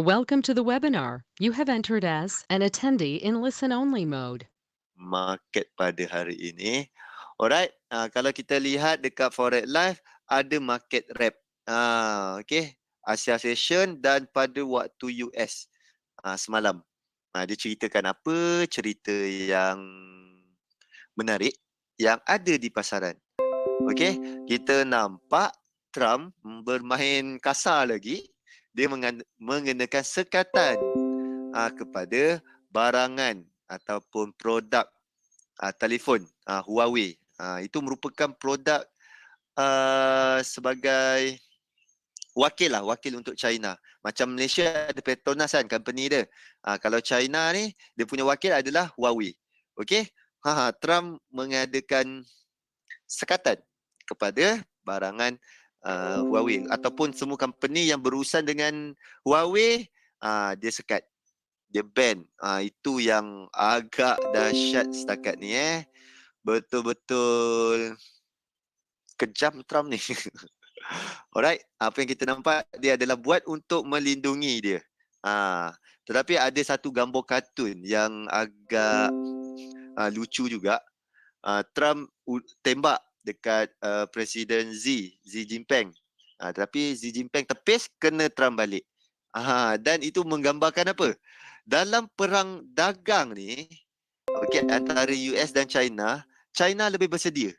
Welcome to the webinar. You have entered as an attendee in listen-only mode. Market pada hari ini. Alright, kalau kita lihat dekat Forex Live, ada market wrap. Okay, Asia Session dan pada waktu US semalam. Dia ceritakan apa? Cerita yang menarik yang ada di pasaran. Okay, kita nampak Trump bermain kasar lagi. Dia mengenakan sekatan kepada barangan ataupun produk telefon Huawei. Itu merupakan produk sebagai wakil untuk China. Macam Malaysia ada Petronas kan, company dia. Kalau China ni, dia punya wakil adalah Huawei. Okey? Trump mengadakan sekatan kepada barangan Huawei ataupun semua company yang berurusan dengan Huawei, dia sekat. Dia ban. Itu yang agak dahsyat setakat ni Betul-betul kejam Trump ni. Alright, apa yang kita nampak dia adalah buat untuk melindungi dia. Tetapi ada satu gambar kartun yang agak lucu juga. Trump tembak dekat Presiden Xi Jinping. Tetapi Xi Jinping tepis, kena Trump balik. Dan itu menggambarkan apa? Dalam perang dagang ni, antara US dan China, China lebih bersedia.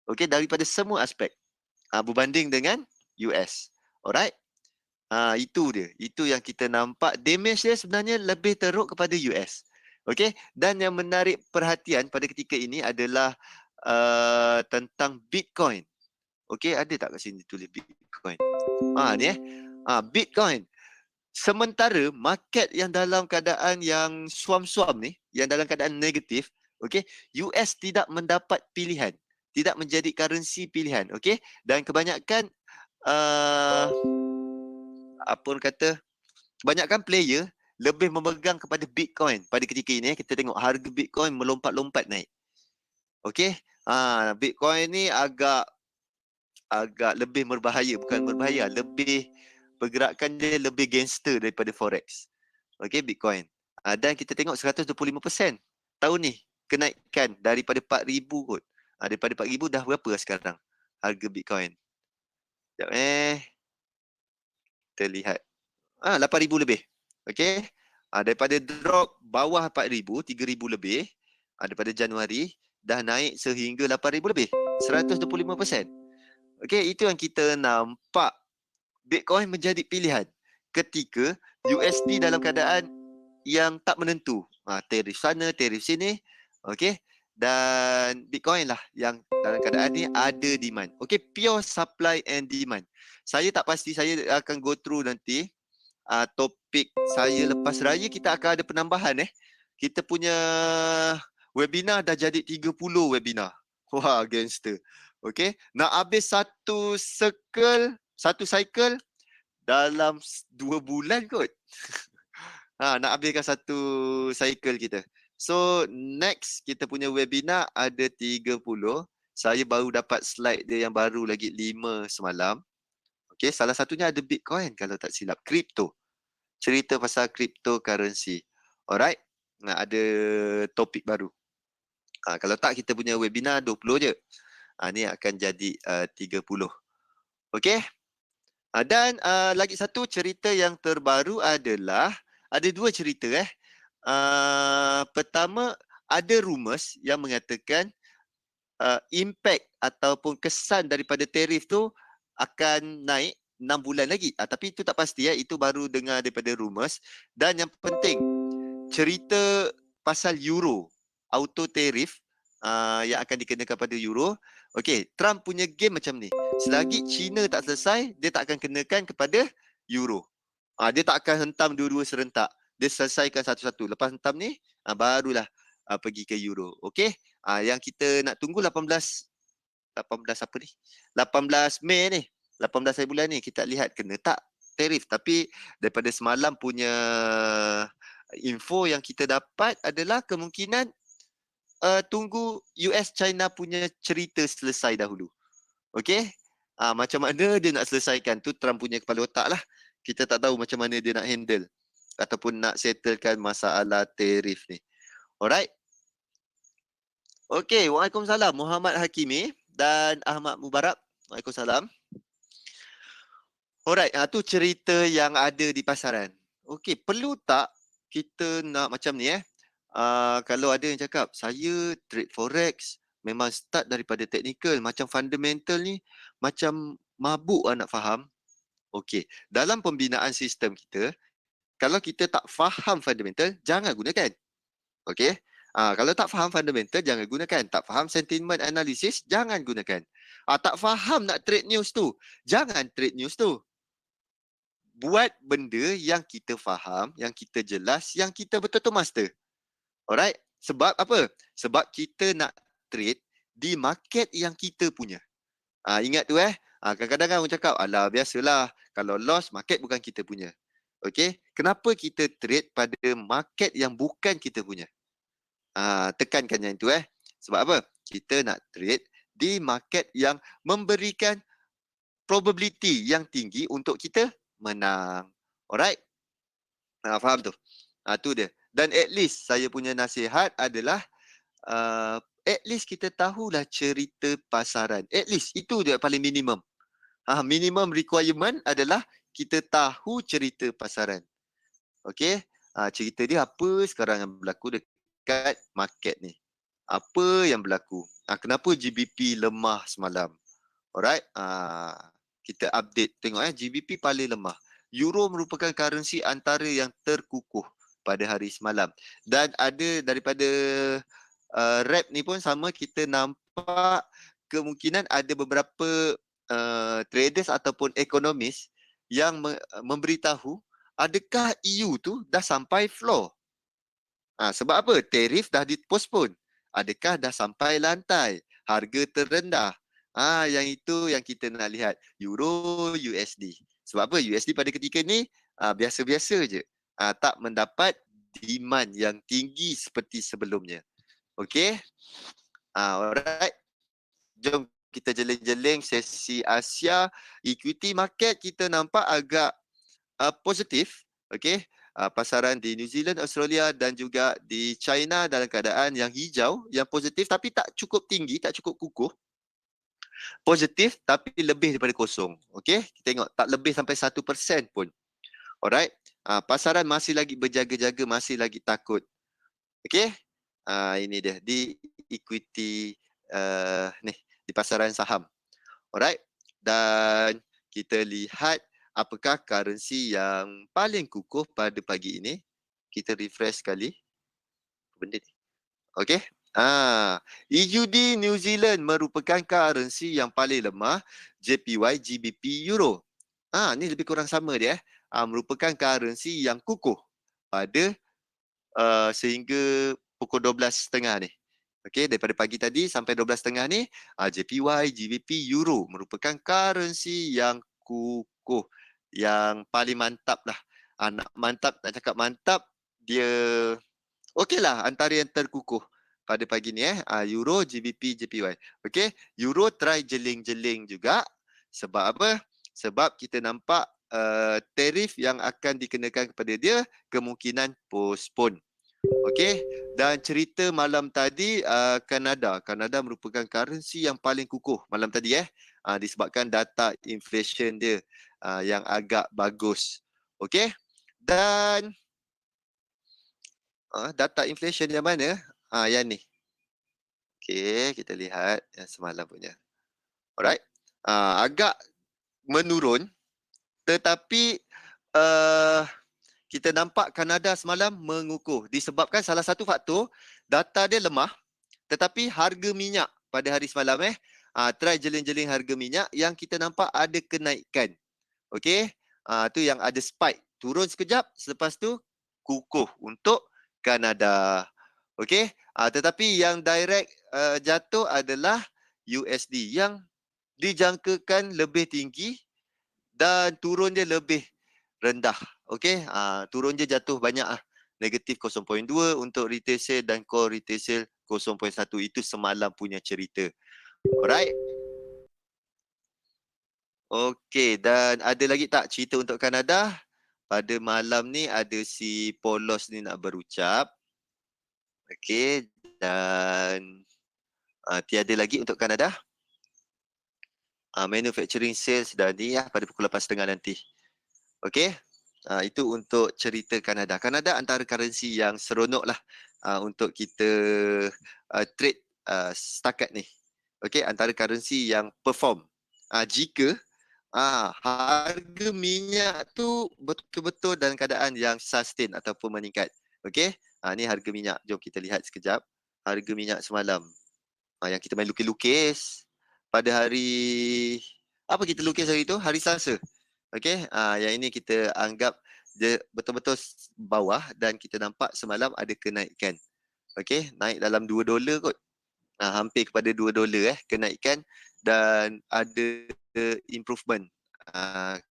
Daripada semua aspek. Berbanding dengan US. Alright? Itu dia. Itu yang kita nampak. Damage dia sebenarnya lebih teruk kepada US. Dan yang menarik perhatian pada ketika ini adalah tentang Bitcoin. Ada tak kat sini tulis Bitcoin? Ni Bitcoin. Sementara market yang dalam keadaan yang suam-suam ni, yang dalam keadaan negatif, US tidak mendapat pilihan, tidak menjadi currency pilihan, dan kebanyakan apa orang kata, kebanyakan player lebih memegang kepada Bitcoin pada ketika ini. Kita tengok harga Bitcoin melompat-lompat naik. Bitcoin ni agak lebih berbahaya, bukan berbahaya, lebih pergerakan dia lebih gangster daripada Forex. Bitcoin. Dan kita tengok 125% tahun ni kenaikan daripada 4,000 kot. Daripada 4,000 dah berapa sekarang harga Bitcoin? Sekejap kita lihat. 8,000 lebih. Daripada drop bawah 4,000, 3,000 lebih daripada Januari, dah naik sehingga 8,000 lebih. 125%. Itu yang kita nampak. Bitcoin menjadi pilihan ketika USD dalam keadaan yang tak menentu. Tarif sana, tarif sini. Dan Bitcoin lah yang dalam keadaan ni ada demand. Pure supply and demand. Saya tak pasti, saya akan go through nanti topik saya lepas raya. Kita akan ada penambahan Kita punya webinar dah jadi 30 webinar. Wah, gangster. Nak habis satu cycle dalam 2 bulan kot. Nak habiskan satu cycle kita. So next kita punya webinar ada 30. Saya baru dapat slide dia yang baru lagi 5 semalam. Salah satunya ada Bitcoin kalau tak silap. Crypto. Cerita pasal cryptocurrency. Alright. Ada topik baru. Kalau tak kita punya webinar 20 je. Ni akan jadi 30. Dan lagi satu cerita yang terbaru adalah ada 2 cerita pertama, ada rumours yang mengatakan impact ataupun kesan daripada tarif tu akan naik 6 bulan lagi. Tapi itu tak pasti itu baru dengar daripada rumours. Dan yang penting, cerita pasal euro, auto tarif yang akan dikenakan pada euro. Trump punya game macam ni. Selagi China tak selesai, dia tak akan kenakan kepada euro. Dia tak akan hentam dua-dua serentak. Dia selesaikan satu-satu. Lepas hentam ni, barulah pergi ke euro. Yang kita nak tunggu 18 apa ni? 18 Mei ni. 18 hari bulan ni kita lihat kena tak tarif. Tapi daripada semalam punya info yang kita dapat adalah kemungkinan tunggu US China punya cerita selesai dahulu. Macam mana dia nak selesaikan tu Trump punya kepala otak lah. Kita tak tahu macam mana dia nak handle. ataupun nak settlekan masalah tarif ni. Alright. Okey, Waalaikumsalam Muhammad Hakimi dan Ahmad Mubarak. Waalaikumsalam. Alright, tu cerita yang ada di pasaran. Okey, perlu tak kita nak macam ni kalau ada yang cakap, saya trade forex memang start daripada technical, macam fundamental ni macam mabuk nak faham. Okey, dalam pembinaan sistem kita, kalau kita tak faham fundamental, jangan gunakan. Okey. Kalau tak faham fundamental, jangan gunakan. Tak faham sentiment analysis, jangan gunakan. Tak faham nak trade news tu, jangan trade news tu. Buat benda yang kita faham, yang kita jelas, yang kita betul-betul master. Alright? Sebab apa? Sebab kita nak trade di market yang kita punya. Ingat tu kadang-kadang kan orang cakap, alah biasalah, kalau loss, market bukan kita punya. Okey? Kenapa kita trade pada market yang bukan kita punya? Tekankan yang itu Sebab apa? Kita nak trade di market yang memberikan probability yang tinggi untuk kita menang. Alright? Faham tu? Tu dia. Dan at least saya punya nasihat adalah at least kita tahulah cerita pasaran. At least itu dia paling minimum. Minimum requirement adalah kita tahu cerita pasaran. Okey? Cerita dia apa sekarang yang berlaku dekat market ni. Apa yang berlaku? Kenapa GBP lemah semalam? Alright? Kita update tengok GBP paling lemah. Euro merupakan currency antara yang terkukuh pada hari semalam. Dan ada daripada rap ni pun sama, kita nampak kemungkinan ada beberapa traders ataupun ekonomis yang memberitahu adakah EU tu dah sampai floor. Sebab apa? Tarif dah dipospon. Adakah dah sampai lantai? Harga terendah. Yang itu yang kita nak lihat. Euro, USD. Sebab apa? USD pada ketika ni biasa-biasa je. Tak mendapat demand yang tinggi seperti sebelumnya. Okey? Alright. Jom kita jeling-jeling sesi Asia. Equity market kita nampak agak positif. Okey? Pasaran di New Zealand, Australia dan juga di China dalam keadaan yang hijau, yang positif tapi tak cukup tinggi, tak cukup kukuh. Positif tapi lebih daripada kosong. Okey, kita tengok tak lebih sampai 1% pun. Alright. Pasaran masih lagi berjaga-jaga, masih lagi takut. Okey. Ini dia di equity ni di pasaran saham. Alright. Dan kita lihat apakah currency yang paling kukuh pada pagi ini. Kita refresh sekali. Benda ni. Okey. EUD New Zealand merupakan currency yang paling lemah. JPY, GBP, Euro. Ni lebih kurang sama dia. Merupakan currency yang kukuh pada sehingga pukul 12.30 ni. Okey, daripada pagi tadi sampai 12.30 ni, JPY, GBP, Euro merupakan currency yang kukuh, yang paling mantap lah. Nak cakap mantap, dia okeylah antara yang terkukuh pada pagi ni Euro, GBP, JPY. Okey, Euro try jeling-jeling juga. Sebab apa? Sebab kita nampak tarif yang akan dikenakan kepada dia kemungkinan postpone. Okey, dan cerita malam tadi Kanada merupakan currency yang paling kukuh malam tadi disebabkan data inflation dia yang agak bagus. Okey. Dan data inflation yang mana? Yang ni. Okey, kita lihat yang semalam punya. Alright. Agak menurun tetapi kita nampak Kanada semalam mengukuh disebabkan salah satu faktor data dia lemah tetapi harga minyak pada hari semalam try jeling-jeling harga minyak yang kita nampak ada kenaikan. Okey, tu yang ada spike, turun sekejap selepas tu kukuh untuk Kanada. Okey, tetapi yang direct jatuh adalah USD yang dijangkakan lebih tinggi dan turun dia lebih rendah. Okey, turun je jatuh banyak negatif 0.2 untuk retail sale dan core retail sale 0.1. Itu semalam punya cerita. Alright. Okey, dan ada lagi tak cerita untuk Kanada? pada malam ni ada si Polos ni nak berucap. Okey, dan tiada lagi untuk Kanada. Manufacturing sales dah ni pada pukul 8.30 nanti. Okey, itu untuk cerita Kanada. Kanada antara currency yang seronok lah untuk kita trade setakat ni. Okey, antara currency yang perform. Jika harga minyak tu betul-betul dalam keadaan yang sustain ataupun meningkat. Okey, ni harga minyak. Jom kita lihat sekejap. Harga minyak semalam. Yang kita main lukis-lukis pada hari, apa kita lukis hari tu? Hari Selasa. Okey, yang ini kita anggap dia betul-betul bawah dan kita nampak semalam ada kenaikan. Okey, naik dalam $2 kot. Hampir kepada $2 kenaikan dan ada improvement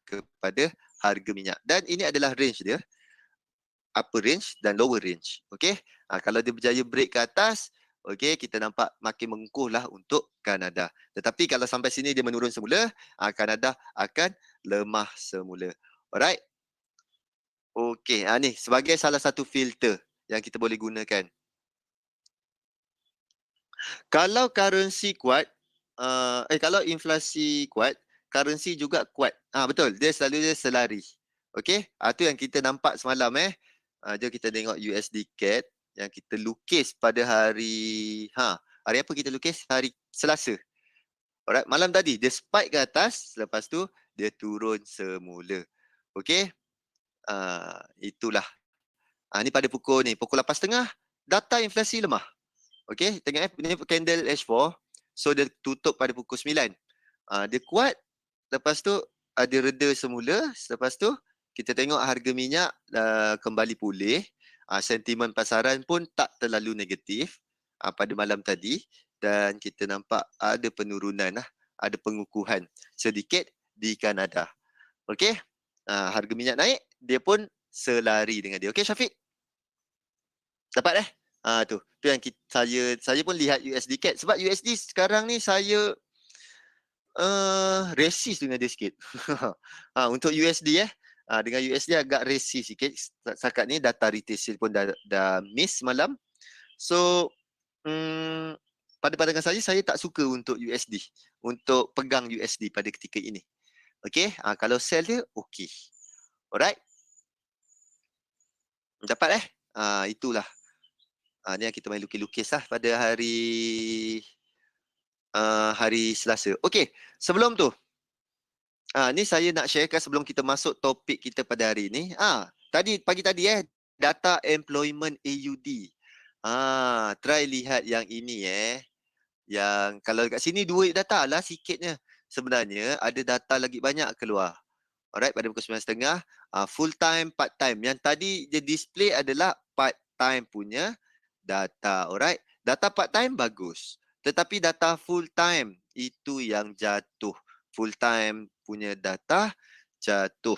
kepada harga minyak. Dan ini adalah range dia, upper range dan lower range. Okey, kalau dia berjaya break ke atas, okey, kita nampak makin mengukuh lah untuk Kanada. Tetapi kalau sampai sini dia menurun semula, Kanada akan lemah semula. Alright. Okey, ni sebagai salah satu filter yang kita boleh gunakan. Kalau currency kuat, kalau inflasi kuat, currency juga kuat. Betul, dia selalunya selari. Okey, tu yang kita nampak semalam jom kita tengok USD CAD yang kita lukis pada hari hari apa kita lukis? Hari Selasa. Alright, malam tadi dia spike ke atas, lepas tu dia turun semula. Okey. Itulah. Ni pada pukul 8.30 data inflasi lemah. Okey, tengok ni candle H4. So dia tutup pada pukul 9. Dia kuat, lepas tu dia reda semula, lepas tu kita tengok harga minyak kembali pulih. Sentimen pasaran pun tak terlalu negatif pada malam tadi dan kita nampak ada penurunan ada pengukuhan sedikit di Kanada. Okey. Harga minyak naik, dia pun selari dengan dia. Okey Syafiq? Dapat tu yang saya pun lihat USD CAD sebab USD sekarang ni saya resist dengan dia sikit. Untuk USD dengan USD agak resist sikit. Setakat ni data retail sale pun dah miss malam. So pada pandangan saya tak suka untuk USD, untuk pegang USD pada ketika ini. Okey, kalau sell dia okey. Alright. Dapat itulah. Ni yang kita main lukis-lukis lah pada hari Selasa. Okey, sebelum tu ni saya nak sharekan sebelum kita masuk topik kita pada hari ni. Pagi tadi data employment AUD. Try lihat yang ini Yang kalau dekat sini duit data lah sikitnya. Sebenarnya ada data lagi banyak keluar. Alright, pada pukul 9.30 full time, part time. Yang tadi dia display adalah part time punya data. Alright, data part time bagus. Tetapi data full time itu yang jatuh. Full time punya data jatuh.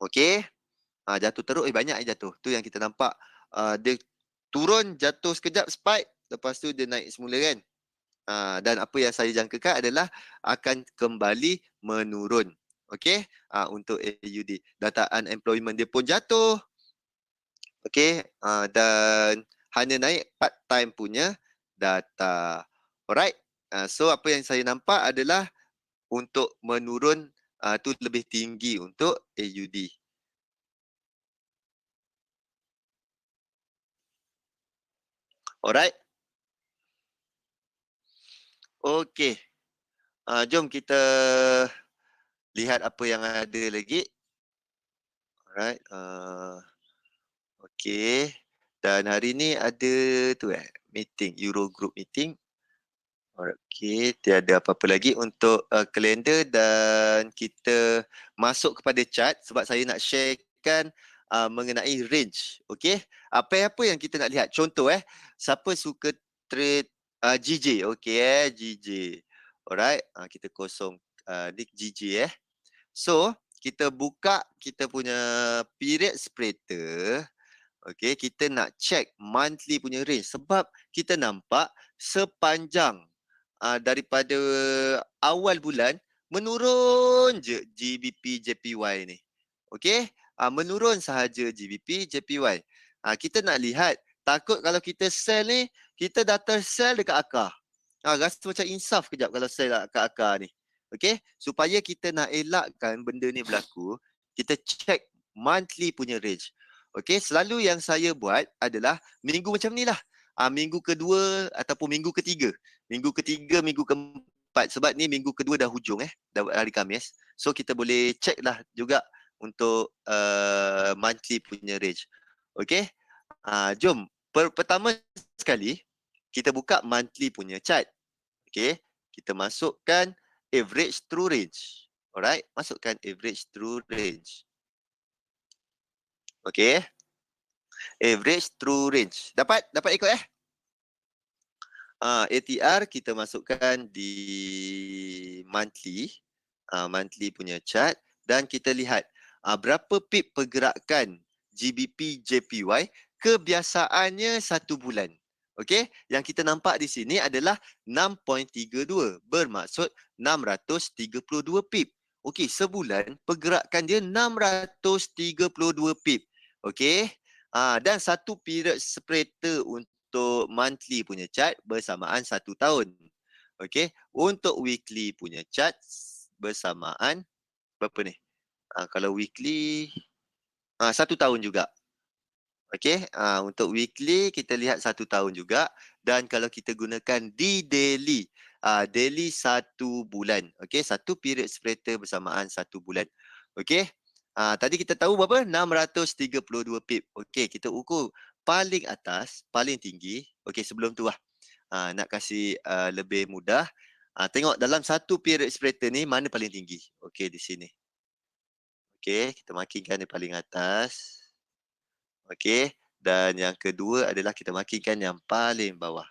Okey. Jatuh teruk, banyak yang jatuh. Tu yang kita nampak. Dia turun, jatuh sekejap, spike. Lepas tu dia naik semula kan. Dan apa yang saya jangkakan adalah akan kembali menurun. Okey, untuk AUD. Data unemployment dia pun jatuh. Okey, dan hanya naik part time punya data. Alright. So apa yang saya nampak adalah untuk menurun tu lebih tinggi untuk AUD. Alright. Okey. Jom kita lihat apa yang ada lagi. Alright. Okey. Dan hari ni ada tu meeting, Eurogroup meeting. Okey, tiada apa-apa lagi untuk kalender dan kita masuk kepada chart sebab saya nak sharekan mengenai range. Okey, apa yang kita nak lihat? Contoh siapa suka trade GJ? Okey GJ. Alright, kita kosong ni GJ So, kita buka kita punya period separator. Okey, kita nak check monthly punya range sebab kita nampak sepanjang daripada awal bulan menurun je GBP JPY ni. Okey, menurun sahaja GBP, JPY. Kita nak lihat, takut kalau kita sell ni, kita dah tersell dekat akar. Rasa macam insaf kejap kalau sell kat akar ni. Okay, supaya kita nak elakkan benda ni berlaku, kita check monthly punya range. Okay, selalu yang saya buat adalah minggu macam ni lah. Minggu kedua ataupun minggu ketiga. Minggu ketiga, minggu keempat. Sebab ni minggu kedua dah hujung dah hari Khamis. So kita boleh check lah juga untuk monthly punya range. Okay, jom. Pertama sekali, kita buka monthly punya chart. Okay, kita masukkan average true range. Alright, masukkan average true range. Okay, average true range. Dapat ikut ATR kita masukkan di monthly. Monthly punya chart. Dan kita lihat berapa pip pergerakan GBP JPY kebiasaannya 1 bulan. Okey, yang kita nampak di sini adalah 6.32, bermaksud 632 pip. Okey, sebulan pergerakan dia 632 pip. Okey, dan satu period separator untuk monthly punya chart bersamaan 1 tahun. Okey, untuk weekly punya chart bersamaan berapa ni? Kalau weekly 1 tahun juga. Okey, untuk weekly kita lihat 1 tahun juga, dan kalau kita gunakan di daily, daily 1 bulan. Okey, satu period separator bersamaan 1 bulan. Okey. Tadi kita tahu berapa? 632 pip. Okey, kita ukur paling atas, paling tinggi. Okey, sebelum tu nak kasih lebih mudah. Tengok dalam satu period separator ni mana paling tinggi. Okey, di sini. Okey, kita markingkan di paling atas. Okey, dan yang kedua adalah kita markingkan yang paling bawah.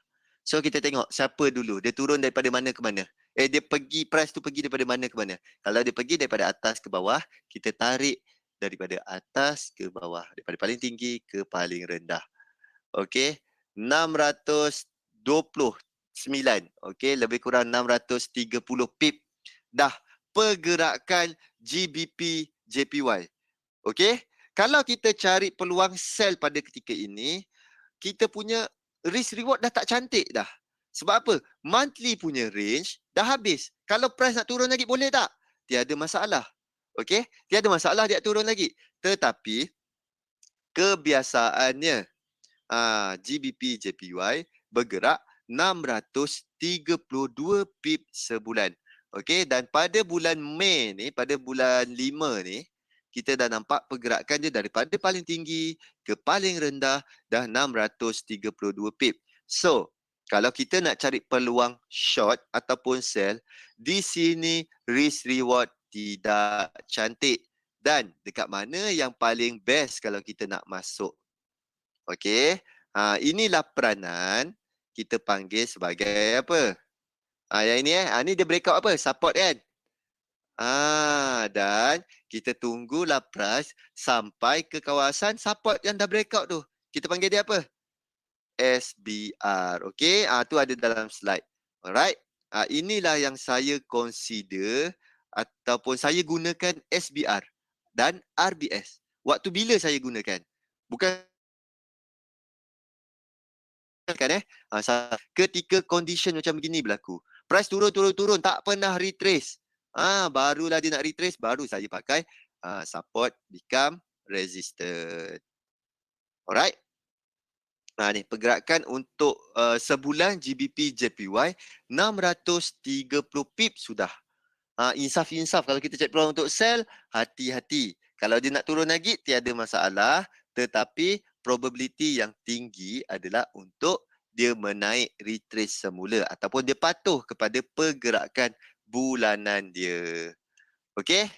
So kita tengok siapa dulu, dia turun daripada mana ke mana. Dia pergi, price tu pergi daripada mana ke mana. Kalau dia pergi daripada atas ke bawah, kita tarik daripada atas ke bawah, daripada paling tinggi ke paling rendah. Okey, 629. Okey, lebih kurang 630 pip dah pergerakan GBP JPY. Okey, kalau kita cari peluang sell pada ketika ini, kita punya risk reward dah tak cantik dah. Sebab apa? Monthly punya range dah habis. Kalau price nak turun lagi boleh tak? Tiada masalah. Okey, tiada masalah dia turun lagi. Tetapi kebiasaannya GBP JPY bergerak 632 pip sebulan. Okey, dan pada bulan Mei ni, pada bulan 5 ni, kita dah nampak pergerakan dia daripada paling tinggi ke paling rendah dah 632 pip. So, kalau kita nak cari peluang short ataupun sell, di sini risk reward tidak cantik. Dan dekat mana yang paling best kalau kita nak masuk? Okey, inilah peranan kita panggil sebagai apa? Yang ini ni dia breakout apa? Support kan? Dan kita tunggulah price sampai ke kawasan support yang dah breakout tu. Kita panggil dia apa? SBR. Okey, tu ada dalam slide. Alright. Inilah yang saya consider ataupun saya gunakan SBR dan RBS. Waktu bila saya gunakan? Bukan kan ketika condition macam begini berlaku. Price turun, tak pernah retrace. Barulah dia nak retrace, baru saya pakai support become resistance. Alright. Ni pergerakan untuk sebulan GBP JPY 630 pip sudah. Insaf-insaf kalau kita cek peluang untuk sell, hati-hati. Kalau dia nak turun lagi, tiada masalah. Tetapi probability yang tinggi adalah untuk dia menaik retrace semula ataupun dia patuh kepada pergerakan bulanan dia. Okey?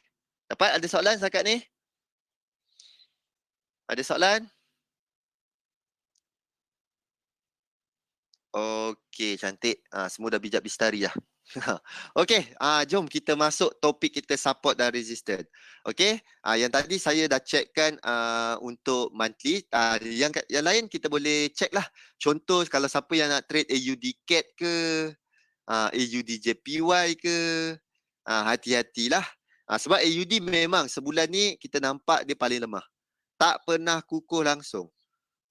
Dapat? Ada soalan setakat ni? Ada soalan? Okey, cantik. Semua dah bijak bistari dah. Okey, jom kita masuk topik kita support dan resistance. Okey, yang tadi saya dah checkkan untuk monthly. Yang lain kita boleh check lah. Contoh kalau siapa yang nak trade AUD CAD ke, AUD JPY ke, hati-hatilah. Sebab AUD memang sebulan ni kita nampak dia paling lemah. Tak pernah kukuh langsung.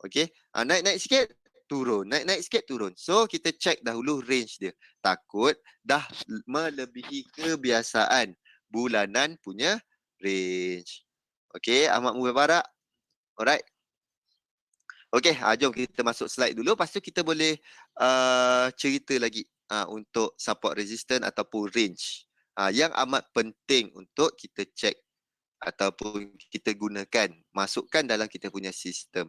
Okey. Naik-naik sikit, turun. Naik-naik sikit, turun. So, kita check dahulu range dia. Takut dah melebihi kebiasaan bulanan punya range. Okey, amat mubarak. Alright. Okey, jom kita masuk slide dulu. Lepas tu kita boleh cerita lagi untuk support resistance ataupun range. Yang amat penting untuk kita check ataupun kita gunakan, masukkan dalam kita punya sistem.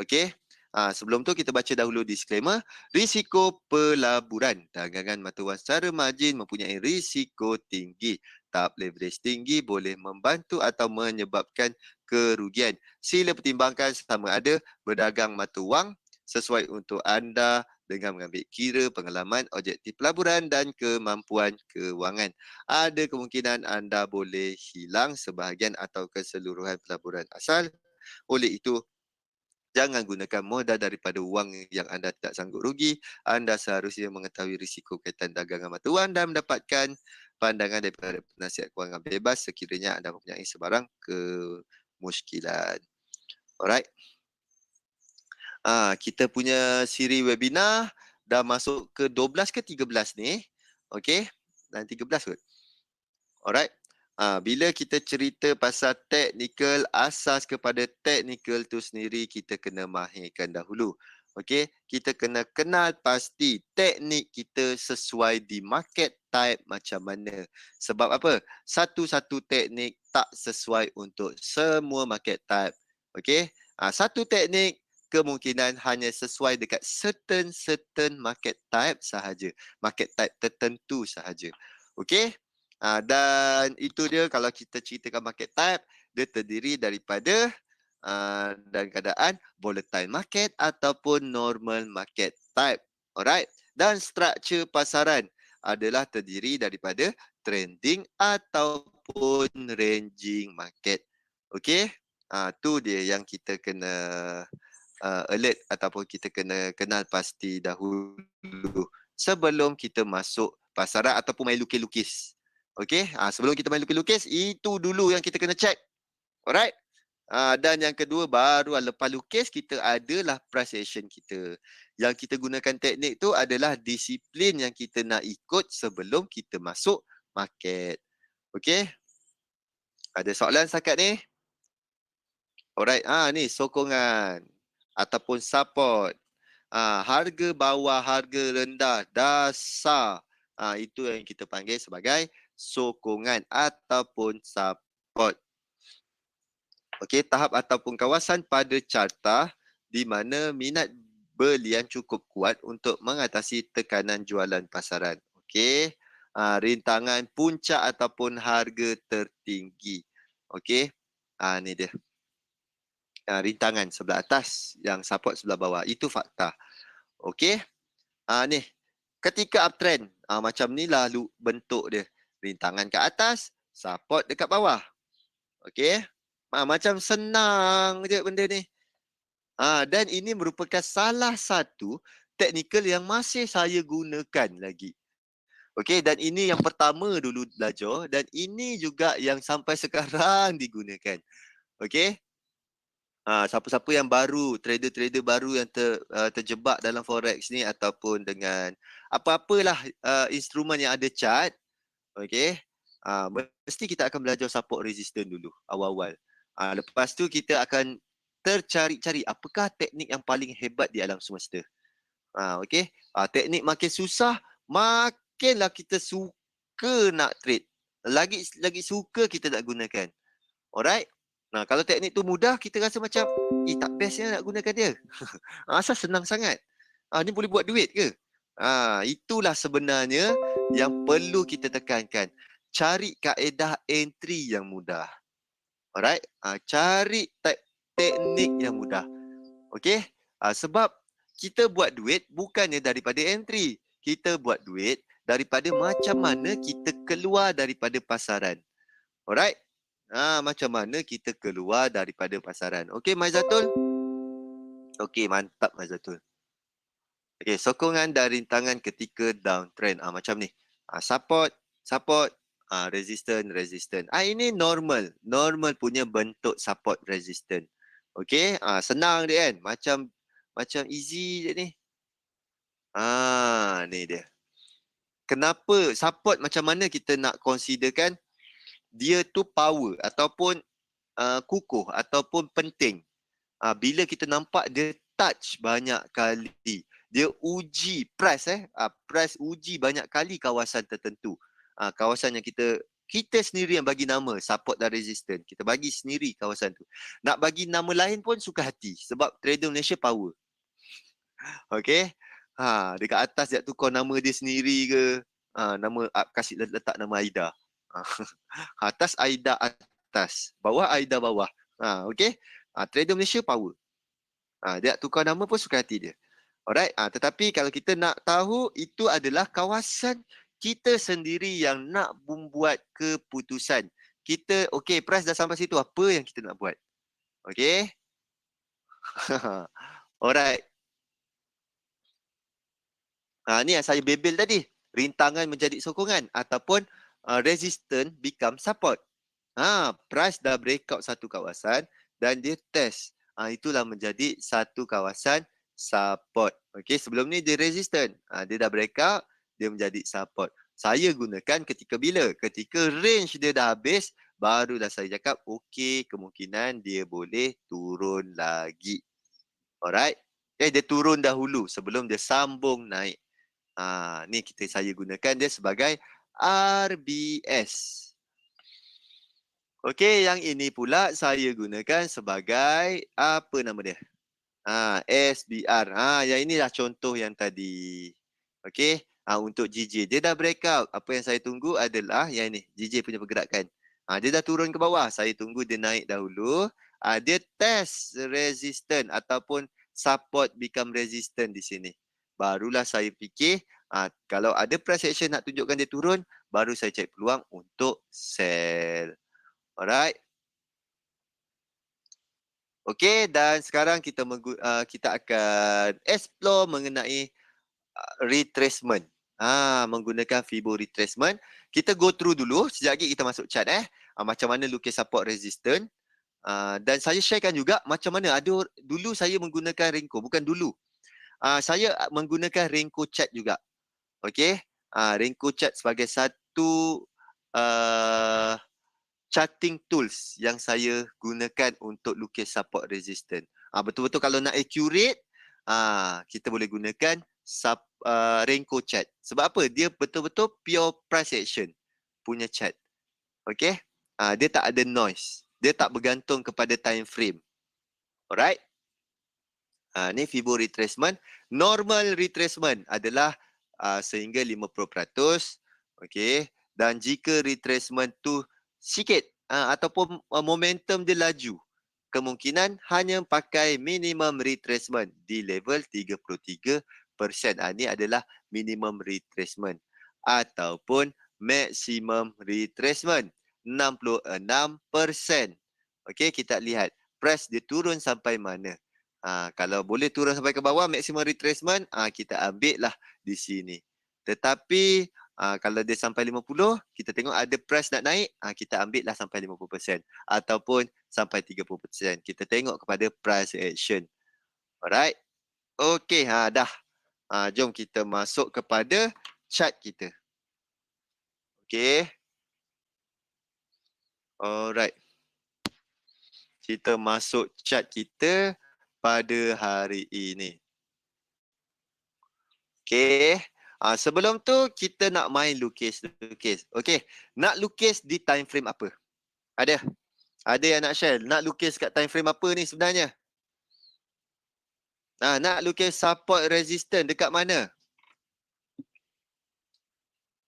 Okey. Sebelum tu kita baca dahulu disclaimer. Risiko pelaburan dagangan mata wang secara margin mempunyai risiko tinggi. Tahap leverage tinggi boleh membantu atau menyebabkan kerugian. Sila pertimbangkan sama ada berdagang mata wang sesuai untuk anda dengan mengambil kira pengalaman objektif pelaburan dan kemampuan kewangan. Ada kemungkinan anda boleh hilang sebahagian atau keseluruhan pelaburan asal. Oleh itu, jangan gunakan modal daripada wang yang anda tidak sanggup rugi. Anda seharusnya mengetahui risiko kaitan dagangan mata wang dan mendapatkan pandangan daripada penasihat kewangan bebas sekiranya anda mempunyai sebarang kemusykilan. Alright. Kita punya siri webinar dah masuk ke 12 ke 13 ni. Okey. Dan 13 kot. Alright. Bila kita cerita pasal technical, asas kepada technical tu sendiri kita kena mahirkan dahulu. Okey, kita kena kenal pasti teknik kita sesuai di market type macam mana. Sebab apa? Satu-satu teknik tak sesuai untuk semua market type. Okey, satu teknik kemungkinan hanya sesuai dekat certain market type sahaja. Market type tertentu sahaja. Okey? Dan itu dia kalau kita ceritakan market type, dia terdiri daripada dalam keadaan volatile market ataupun normal market type. Alright. Dan struktur pasaran adalah terdiri daripada trending ataupun ranging market. Okey. Tu dia yang kita kena alert ataupun kita kena kenal pasti dahulu sebelum kita masuk pasaran ataupun main lukis-lukis. Okey, sebelum kita main lukis-lukis, itu dulu yang kita kena check. Alright? Dan yang kedua, baru lepas lukis, kita adalah price action kita. Yang kita gunakan teknik tu adalah disiplin yang kita nak ikut sebelum kita masuk market. Okey? Ada soalan setakat ni? Alright, ni sokongan ataupun support. Harga bawah, harga rendah, dasar. Itu yang kita panggil sebagai sokongan ataupun support. Okey, tahap ataupun kawasan pada carta di mana minat belian cukup kuat untuk mengatasi tekanan jualan pasaran. Okey, rintangan puncak ataupun harga tertinggi. Okey, ni dia. Rintangan sebelah atas, yang support sebelah bawah. Itu fakta. Okey, ni. Ketika uptrend, macam ni lalu bentuk dia. Rintangan kat atas, support dekat bawah. Okey. Macam senang je benda ni. Dan ini merupakan salah satu teknikal yang masih saya gunakan lagi. Okey, dan ini yang pertama dulu belajar dan ini juga yang sampai sekarang digunakan. Okey. Siapa-siapa yang baru, trader-trader baru yang terjebak dalam forex ni ataupun dengan apa-apalah instrumen yang ada chart, okey, mesti kita akan belajar support resistance dulu awal-awal. Lepas tu kita akan tercari-cari apakah teknik yang paling hebat di alam semesta. Okey, teknik makin susah, makinlah kita suka nak trade. Lagi suka kita nak gunakan. Alright? Kalau teknik tu mudah, kita rasa macam, tak bestnya nak gunakan dia. Asal senang sangat. Ni boleh buat duit ke? Itulah sebenarnya yang perlu kita tekankan. Cari kaedah entry yang mudah. Alright? Cari teknik yang mudah. Okey? Sebab kita buat duit bukannya daripada entry. Kita buat duit daripada macam mana kita keluar daripada pasaran. Alright? Macam mana kita keluar daripada pasaran. Okey, Maizatul? Okey, mantap Maizatul. Okey, sokongan dan rintangan ketika downtrend. Macam ni. Support, Resistant. Ini normal. Normal punya bentuk support resistant. Okey, senang dia kan. Macam easy je ni. Ni dia. Kenapa support macam mana kita nak considerkan dia tu power ataupun kukuh ataupun penting. Bila kita nampak dia touch banyak kali. Dia uji press press uji banyak kali kawasan tertentu. Kawasan yang kita sendiri yang bagi nama support dan resistance. Kita bagi sendiri kawasan tu. Nak bagi nama lain pun suka hati sebab trader Malaysia power. Okey. Dekat atas dia tukar nama dia sendiri ke, nama kasih letak nama Aida. Atas Aida atas, bawah Aida bawah. Okey. Trader Malaysia power. Dia tukar nama pun suka hati dia. Alright. Tetapi kalau kita nak tahu itu adalah kawasan kita sendiri yang nak membuat keputusan. Kita okey, price dah sampai situ, apa yang kita nak buat? Okey. Alright. Ni yang saya bebel tadi. Rintangan menjadi sokongan ataupun resistance become support. Price dah breakout satu kawasan dan dia test. Itulah menjadi satu kawasan support. Okey, sebelum ni dia resistance. Dia dah breakout, dia menjadi support. Saya gunakan ketika bila? Ketika range dia dah habis, barulah saya cakap okey, kemungkinan dia boleh turun lagi. Alright. Dia turun dahulu sebelum dia sambung naik. Ni saya gunakan dia sebagai RBS. Okey, yang ini pula saya gunakan sebagai apa nama dia? SBR. Yang ini dah contoh yang tadi. Okey, untuk GJ dia dah breakout. Apa yang saya tunggu adalah yang ini, GJ punya pergerakan. Dia dah turun ke bawah. Saya tunggu dia naik dahulu. Dia test resistant ataupun support become resistant di sini. Barulah saya fikir kalau ada price action nak tunjukkan dia turun, baru saya cari peluang untuk sell. Alright. Okey, dan sekarang kita akan explore mengenai retracement. Menggunakan Fibo retracement. Kita go through dulu, sekejap lagi kita masuk chart macam mana lukis support resistance. Dan saya sharekan juga macam mana dulu saya menggunakan Renko, bukan dulu. Saya menggunakan Renko chart juga. Okey, Renko chart sebagai satu charting tools yang saya gunakan untuk lukis support resistance. Betul-betul kalau nak accurate, kita boleh gunakan Renko chart. Sebab apa? Dia betul-betul pure price action punya chart. Okey? Dia tak ada noise. Dia tak bergantung kepada time frame. Alright? Ni Fibo retracement. Normal retracement adalah sehingga 50%. Okey. Dan jika retracement tu sikit ataupun momentum dia laju, kemungkinan hanya pakai minimum retracement di level 33%. Ini adalah minimum retracement. Ataupun maximum retracement 66%. Okey, kita lihat price dia turun sampai mana. Kalau boleh turun sampai ke bawah maximum retracement, kita ambil lah di sini. Tetapi kalau dia sampai 50, kita tengok ada price nak naik, kita ambil lah sampai 50% ataupun sampai 30%. Kita tengok kepada price action. Alright. Okey, dah. Jom kita masuk kepada chart kita. Okey. Alright. Kita masuk chart kita pada hari ini. Okey. Sebelum tu kita nak main lukis. Okey. Nak lukis di time frame apa? Ada? Ada yang nak share? Nak lukis kat time frame apa ni sebenarnya? Nak lukis support resistance dekat mana?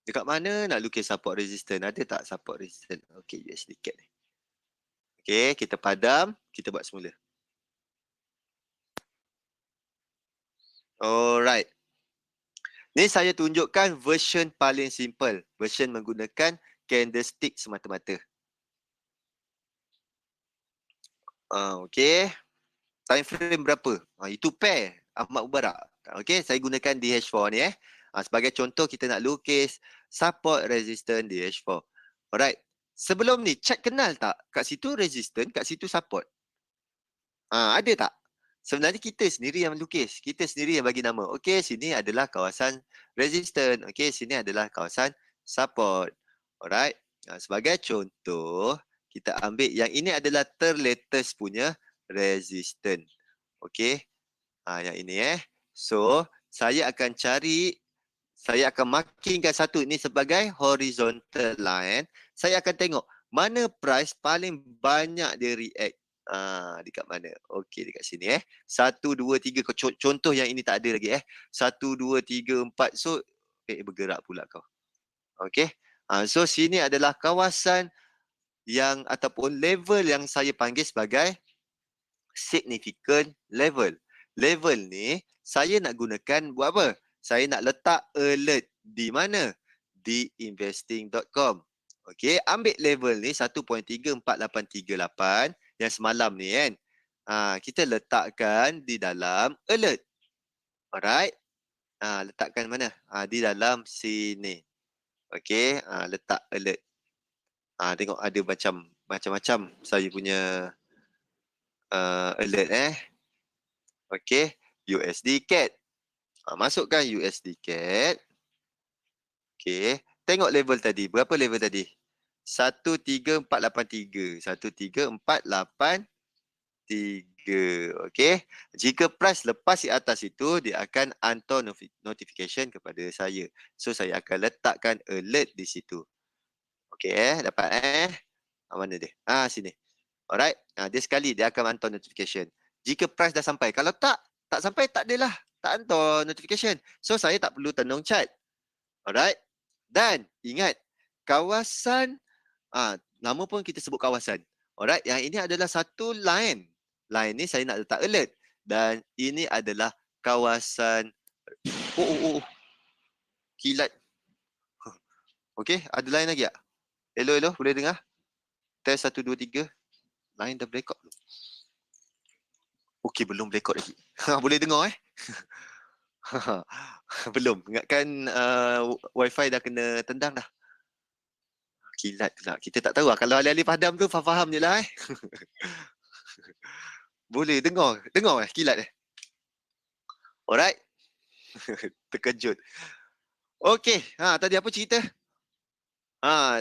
Dekat mana nak lukis support resistance? Ada tak support resistance? Okey, USD CAD ni. Okey, kita padam, kita buat semula. Alright. Ni saya tunjukkan version paling simple. Version menggunakan candlestick semata-mata. Okey. Time frame berapa? Itu pair. Ahmad Mubarak. Okey, saya gunakan DH4 ni Sebagai contoh kita nak lukis support resistance DH4. Alright. Sebelum ni, Chat kenal tak? Kat situ resistance, kat situ support. Ada tak? Sebenarnya kita sendiri yang melukis. Kita sendiri yang bagi nama. Okey, sini adalah kawasan resistance. Okey, sini adalah kawasan support. Alright. Sebagai contoh, kita ambil yang ini adalah terlatest punya resistance. Okey. Yang ini So, saya akan markingkan satu ini sebagai horizontal line. Saya akan tengok mana price paling banyak dia react. Dekat mana? Okey, dekat sini 1, 2, 3. Contoh yang ini tak ada lagi 1, 2, 3, 4. So, bergerak pula kau. Okey. So, sini adalah kawasan yang ataupun level yang saya panggil sebagai significant level. Level ni saya nak gunakan buat apa? Saya nak letak alert di mana? Di investing.com. Okey, ambil level ni 1.34838 yang semalam ni kan. Kita letakkan di dalam alert. Alright. Letakkan mana? Di dalam sini. Okey, letak alert. Tengok ada macam-macam saya punya alert Okey, USD CAD. Masukkan USD CAD. Okey, tengok level tadi. Berapa level tadi? 13483. 13483. Okey. Jika price lepas di atas itu, dia akan hantar notification kepada saya. So, saya akan letakkan alert di situ. Okey, dapat mana dia? Sini. Alright. Dia sekali dia akan hantar notification. Jika price dah sampai. Kalau tak sampai, tak adalah. Tak hantar notification. So, saya tak perlu tenung chart. Alright. Dan ingat, kawasan, nama pun kita sebut kawasan. Alright. Yang ini adalah satu line. Line ni saya nak letak alert. Dan ini adalah kawasan. Kilat. Okey, ada line lagi tak? Hello, boleh dengar? Test 1, 2, 3. Line dah breakout belum? Okey, belum breakout lagi. Boleh dengar Belum. Ingatkan wifi dah kena tendang dah. Kilat pula. Kita tak tahu lah. Kalau ahli-ahli padam tu faham je lah Boleh dengar. Dengar kilat Alright. Terkejut. Okey. Tadi apa cerita?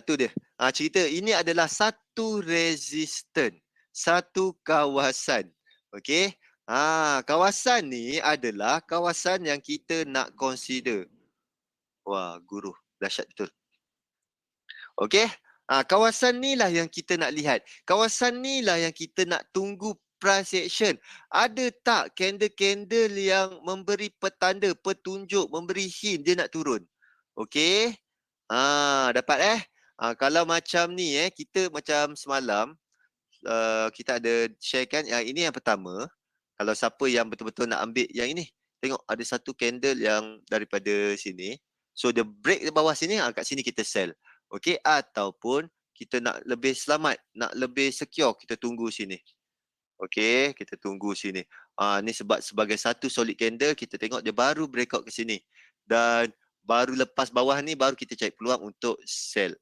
Tu dia. Cerita ini adalah satu resistant. Satu kawasan. Okey. Kawasan ni adalah kawasan yang kita nak consider. Wah, guru. Dahsyat betul. Okey. Kawasan ni lah yang kita nak lihat. Kawasan ni lah yang kita nak tunggu price action. Ada tak candle-candle yang memberi petanda, petunjuk, memberi hint dia nak turun? Okey. Dapat kalau macam ni kita macam semalam kita ada sharekan yang ini yang pertama. Kalau siapa yang betul-betul nak ambil yang ini, tengok ada satu candle yang daripada sini. So dia break di bawah sini, kat sini kita sell. Okey, ataupun kita nak lebih selamat, nak lebih secure, kita tunggu sini. Okey, kita tunggu sini. Ni sebab sebagai satu solid candle, kita tengok dia baru breakout ke sini. Dan baru lepas bawah ni, baru kita cari peluang untuk sell.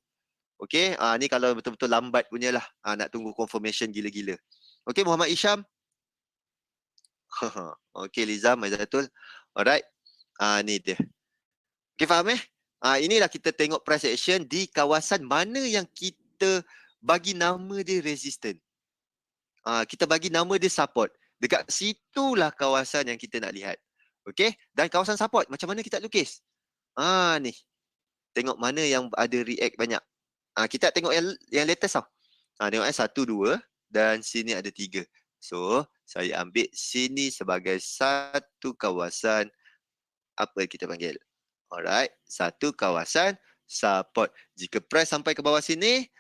Okey, ni kalau betul-betul lambat punya lah. Nak tunggu confirmation gila-gila. Okey, Muhammad Isham. Okey, Liza, Maizatul. Alright. Ni dia. Okey, faham inilah kita tengok price action di kawasan mana yang kita bagi nama dia resistant. Kita bagi nama dia support. Dekat situlah kawasan yang kita nak lihat. Okey, dan kawasan support macam mana kita lukis? Ni. Tengok mana yang ada react banyak. Kita tengok yang latest tau. Tengok 1, 2 dan sini ada 3. So, saya ambil sini sebagai satu kawasan apa kita panggil. Alright, satu kawasan support. Jika price sampai ke bawah sini,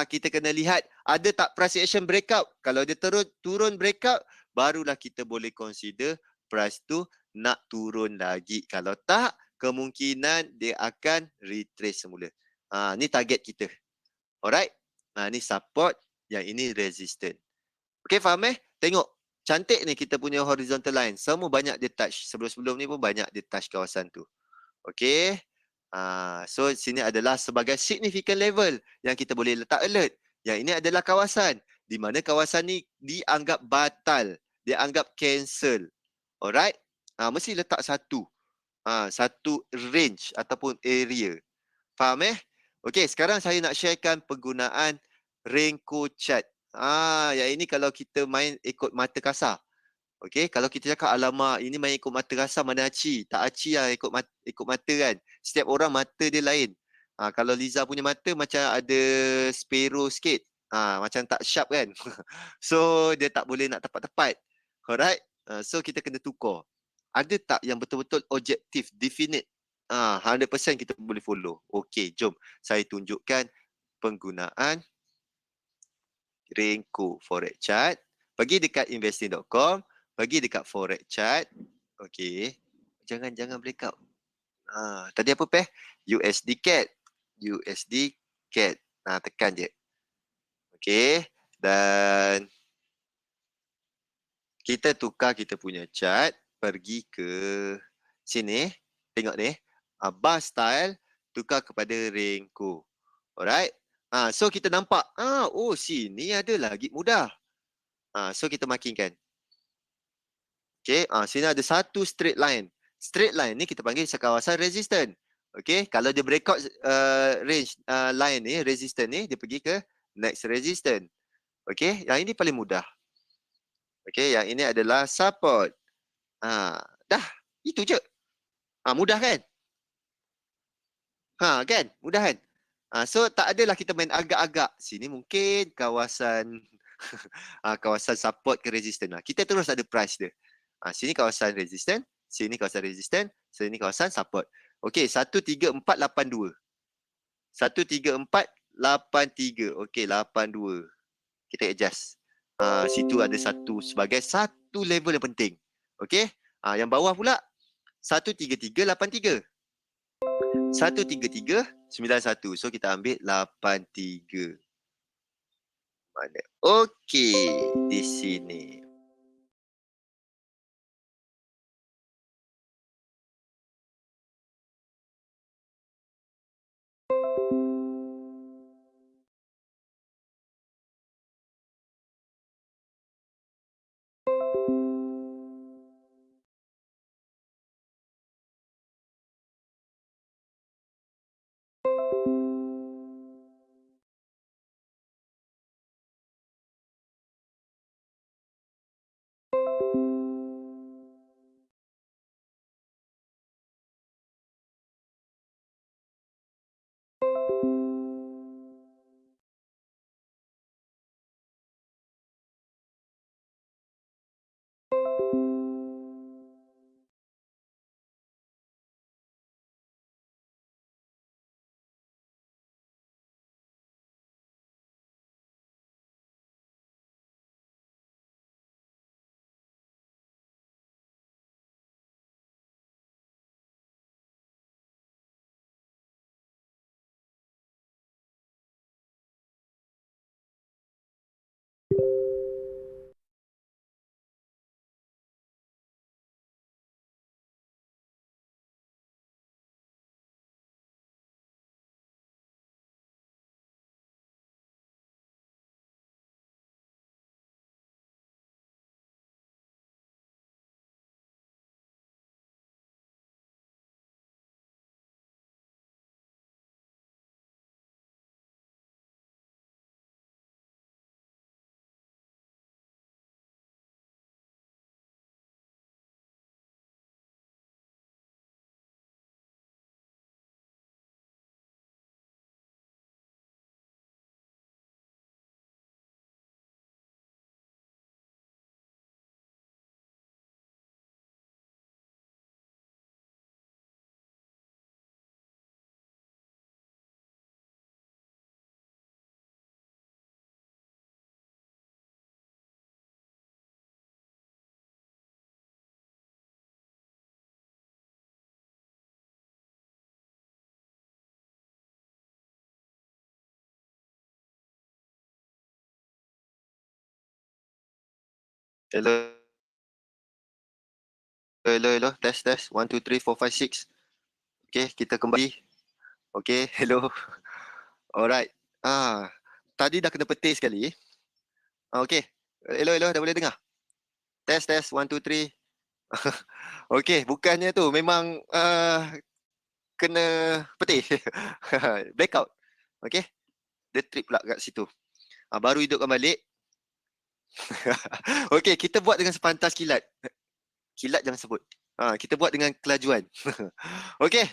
kita kena lihat ada tak price action breakout. Kalau dia turun breakout, barulah kita boleh consider price tu nak turun lagi. Kalau tak, kemungkinan dia akan retrace semula. Ni target kita. Alright. Ni support, yang ini resistant. Okay, faham Tengok. Cantik ni kita punya horizontal line. Semua banyak dia touch. Sebelum-sebelum ni pun banyak dia touch kawasan tu. Okay. So sini adalah sebagai significant level yang kita boleh letak alert. Yang ini adalah kawasan di mana kawasan ni dianggap batal, dianggap cancel. Alright? Mesti letak satu. Satu range ataupun area. Faham Okey, sekarang saya nak sharekan penggunaan Renko chart. Yang ini kalau kita main ikut mata kasar. Okey, kalau kita cakap alamak ini main ikut mata kasar mana aci. Tak aci lah ikut mata kan. Setiap orang mata dia lain. Kalau Liza punya mata macam ada sparrow sikit. Macam tak sharp kan. So dia tak boleh nak tepat-tepat. Alright? So kita kena tukar. Ada tak yang betul-betul objektif, definite? 100% kita boleh follow. Okey, jom saya tunjukkan penggunaan Renko Forex Chart. Pergi dekat investing.com, pergi dekat Forex Chart. Okey. Jangan breakout. Tadi apa USD CAD. USD CAD. Tekan je. Okey. Dan kita tukar kita punya chart, pergi ke sini. Tengok ni. Bar style tukar kepada Renko. Alright. So kita nampak, oh sini ada lagi mudah. So kita markingkan. Okay, sini ada satu straight line. Straight line ni kita panggil kawasan resistant. Okay, kalau dia breakout range line ni, resistant ni, dia pergi ke next resistant. Okay, yang ini paling mudah. Okay, yang ini adalah support. Dah, itu je. Mudah kan? Kan? Mudah kan? So tak adalah kita main agak-agak. Sini mungkin kawasan kawasan support ke resistant lah. Kita terus ada price dia. Sini kawasan resistant, sini kawasan resistant, sini kawasan support. Okey, 13482. 13483. Okey, 82. Kita adjust. Situ ada satu sebagai satu level yang penting. Okey? Yang bawah pula 13383. 13391. So kita ambil 83. Mana? Okey, di sini. Hello. Hello. Test. 1, 2, 3, 4, 5, 6. Okey, kita kembali. Okay, hello. Alright. Tadi dah kena petik sekali. Okay. Hello, hello. Dah boleh dengar? Test, test. 1, 2, 3. Okay, bukannya tu. Memang kena petik. Blackout. Okay. Dia trip pula kat situ. Baru hidupkan balik. Okay, kita buat dengan sepantas kilat. Kilat jangan sebut. Kita buat dengan kelajuan. Okay.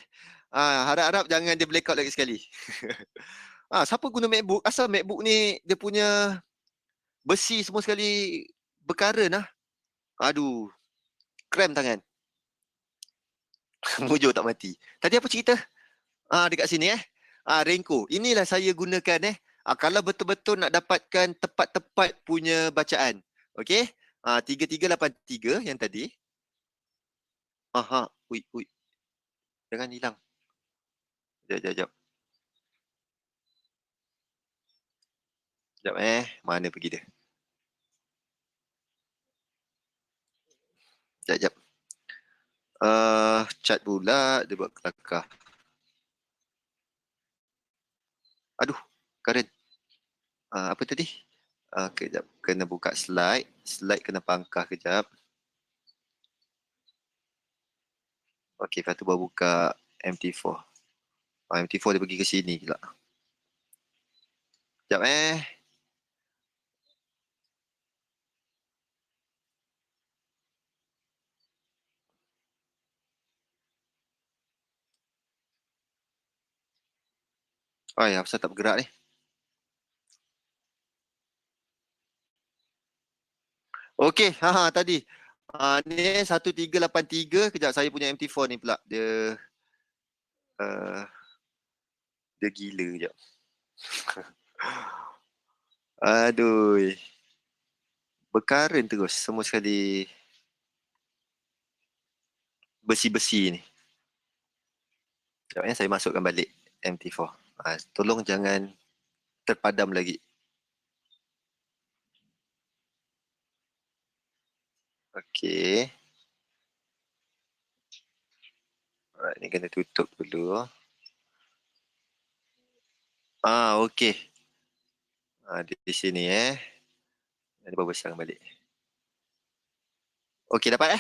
Harap-harap jangan dia blackout lagi sekali. Siapa guna MacBook? Asal MacBook ni dia punya besi semua sekali berkara nah. Aduh. Krem tangan. Mujur tak mati. Tadi apa cerita? Dekat sini Renko. Inilah saya gunakan kalau betul-betul nak dapatkan tepat-tepat punya bacaan. Okey? 3383 yang tadi. Ui, ui. Jangan hilang. Jap. Jap mana pergi dia? Jap. Cat pula dia buat kelakar. Aduh, Karen. Apa tadi? Kejap, kena buka slide. Slide kena pangkah kejap. Okey, lepas tu baru buka MT4. MT4 dia pergi ke sini pula. Sekejap Apasal tak bergerak ni? Okey, tadi. Ni 1383. Kejap, saya punya MT4 ni pula. Dia gila kejap. Aduh. Berkaren terus. Semua sekali besi-besi ni. Sekejap saya masukkan balik MT4. Tolong jangan terpadam lagi. Okey. Alright, ni kena tutup dulu. Okey. Di sini Ini baru besarkan balik. Okey, dapat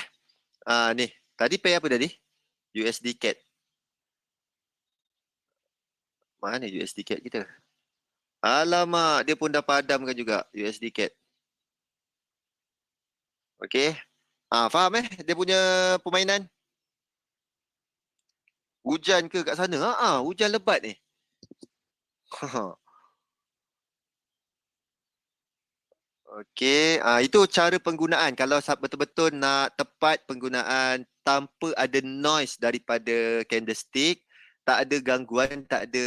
ni. Tadi pay apa tadi? USD CAD. Mana USD CAD kita? Alamak, dia pun dah padamkan juga USD CAD. Okey. Faham dia punya permainan? Hujan ke kat sana? Hujan lebat ni. Okey, itu cara penggunaan. Kalau betul-betul nak tepat penggunaan tanpa ada noise daripada candlestick, tak ada gangguan, tak ada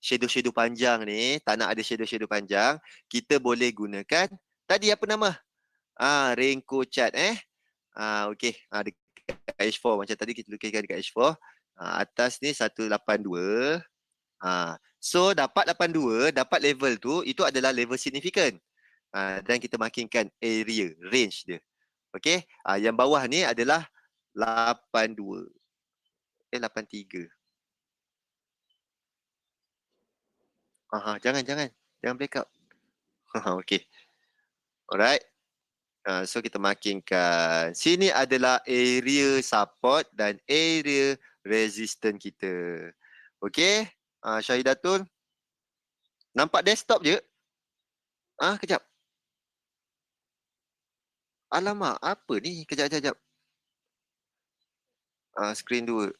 shadow-shadow panjang ni, tak nak ada shadow-shadow panjang, kita boleh gunakan tadi apa nama? Renko chart okey. Dekat H4 macam tadi kita lukiskan dekat H4. Atas ni 182. So dapat 82, dapat level tu, itu adalah level significant. Dan kita makinkan area, range dia. Okey, yang bawah ni adalah 82. 83. Jangan blackout. Okey. Alright. So kita makinkan. Sini adalah area support dan area resistance kita. Okey. Syahidatul. Nampak desktop je? Kejap. Alamak, apa ni? Kejap. Screen 2.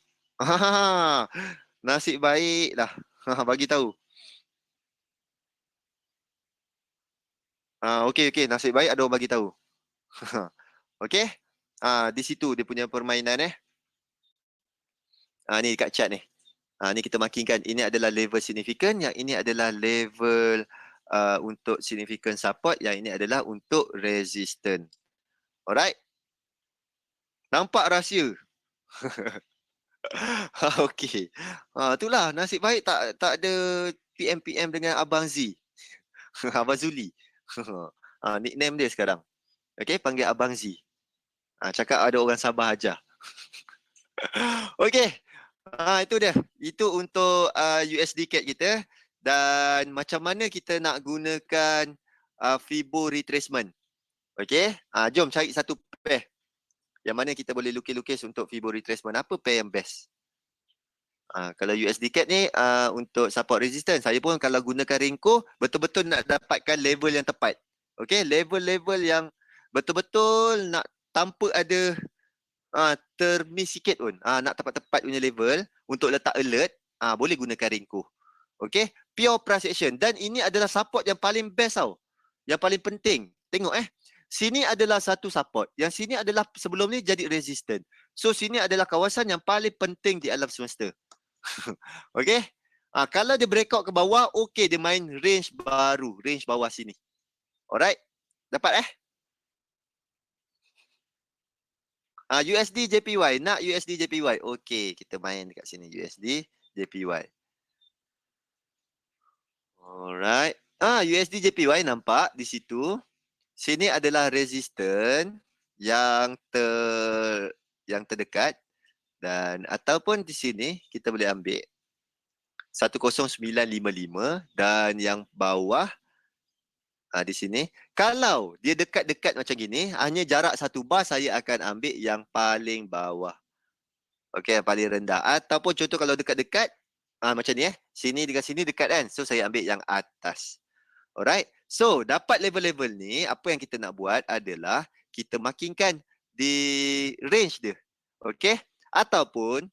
Nasib baik dah. Bagi tahu. Okey. Nasib baik ada orang bagi tahu. Okey. Di situ dia punya permainan ni dekat chat ni. Ni kita makinkan. Ini adalah level significant. Yang ini adalah level untuk significant support. Yang ini adalah untuk resistance. Alright. Nampak rahsia? Okey. Itulah nasib baik tak ada PM dengan Abang Z. Abang Zuli. Nickname dia sekarang. Okey, panggil Abang Z. Cakap ada orang Sabah ajar. Okey. Itu dia. Itu untuk USD CAD kita. Dan macam mana kita nak gunakan Fibo retracement. Okey. Jom cari satu pair. Yang mana kita boleh lukis-lukis untuk Fibo retracement. Apa pair yang best? Kalau USD CAD ni untuk support resistance. Saya pun kalau gunakan Renko, betul-betul nak dapatkan level yang tepat. Okey, level-level yang betul-betul nak tanpa ada termiss sikit pun. Nak tepat-tepat punya level untuk letak alert, boleh gunakan Renko. Okey, pure price action. Dan ini adalah support yang paling best tau. Yang paling penting. Tengok sini adalah satu support. Yang sini adalah sebelum ni jadi resistant. So sini adalah kawasan yang paling penting di alam semesta. Okey. Kalau dia breakout ke bawah, okey dia main range baru, range bawah sini. Alright. Dapat USD JPY, nak USD JPY. Okey, kita main dekat sini USD JPY. Alright. USD JPY nampak di situ. Sini adalah resistant yang terdekat dan ataupun di sini kita boleh ambil 10955 dan yang bawah di sini. Kalau dia dekat-dekat macam gini, hanya jarak satu bar, saya akan ambil yang paling bawah. Okey, yang paling rendah. Ataupun contoh kalau dekat-dekat, macam ni sini dengan sini dekat kan. So saya ambil yang atas. Alright. So dapat level-level ni, apa yang kita nak buat adalah kita markingkan di range dia. Okey. Ataupun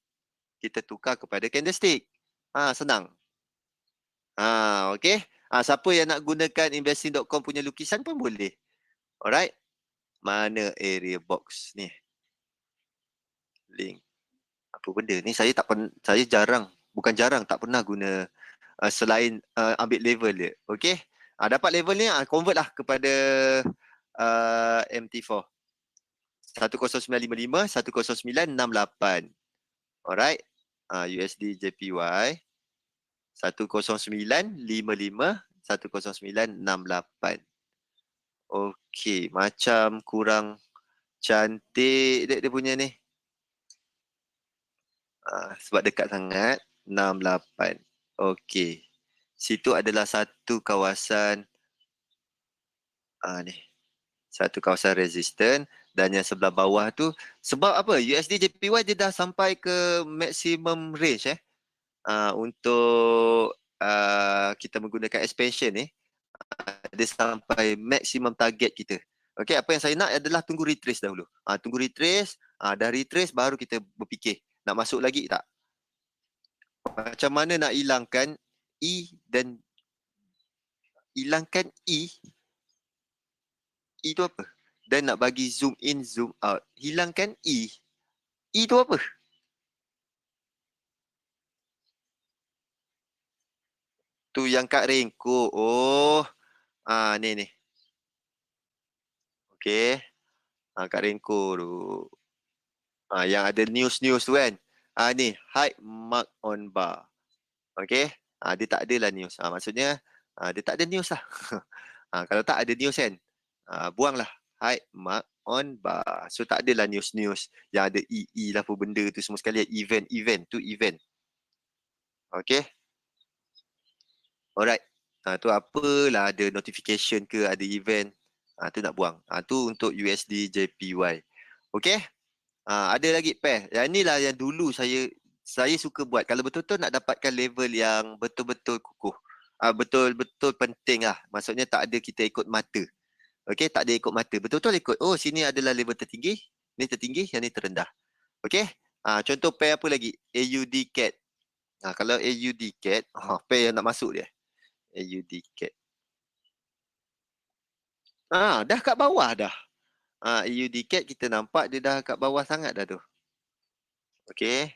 kita tukar kepada candlestick. Senang. Okey. Siapa yang nak gunakan investing.com punya lukisan pun boleh. Alright. Mana area box ni? Link. Apa benda ni? Saya jarang, bukan jarang, tak pernah guna selain ambil level dia. Okey. Dapat level ni, convert lah kepada MT4. 10955, 10968. Alright. USD JPY 10955, 10968. Okey, macam kurang cantik dia punya ni. Sebab dekat sangat 68. Okey. Situ adalah satu kawasan ni. Satu kawasan resistant dan yang sebelah bawah tu sebab apa? USD JPY dia dah sampai ke maximum range untuk kita menggunakan expansion ni. Dia sampai maximum target kita. Okey, apa yang saya nak adalah tunggu retrace dahulu. Tunggu retrace, dah retrace baru kita berfikir nak masuk lagi tak. Macam mana nak hilangkan E dan hilangkan E tu apa? Dan nak bagi zoom in, zoom out. Hilangkan E. E tu apa? Tu yang kat Renko. Oh. Ni. Okey. Kat Renko tu. Yang ada news tu kan. Ni. High mark on bar. Okey. Dia tak ada lah news. Maksudnya, dia tak ada news lah. Kalau tak ada news kan, buanglah. High mark on bar. So tak adalah news-news yang ada EE lah apa benda tu semua sekali. Event. Tu event. Okay. Alright. Tu apalah ada notification ke ada event. Tu nak buang. Tu untuk USD JPY. Okay. Ada lagi pair. Yang inilah yang dulu saya suka buat. Kalau betul-betul nak dapatkan level yang betul-betul kukuh. Betul-betul penting lah. Maksudnya tak ada kita ikut mata. Okey, tak ada ikut mata. Betul-betul ikut. Oh, sini adalah level tertinggi. Ni tertinggi, yang ni terendah. Okey. Contoh pair apa lagi? AUD CAD. Kalau AUD CAD, pair yang nak masuk dia. AUD CAD. Dah kat bawah dah. AUD CAD kita nampak dia dah kat bawah sangat dah tu. Okey.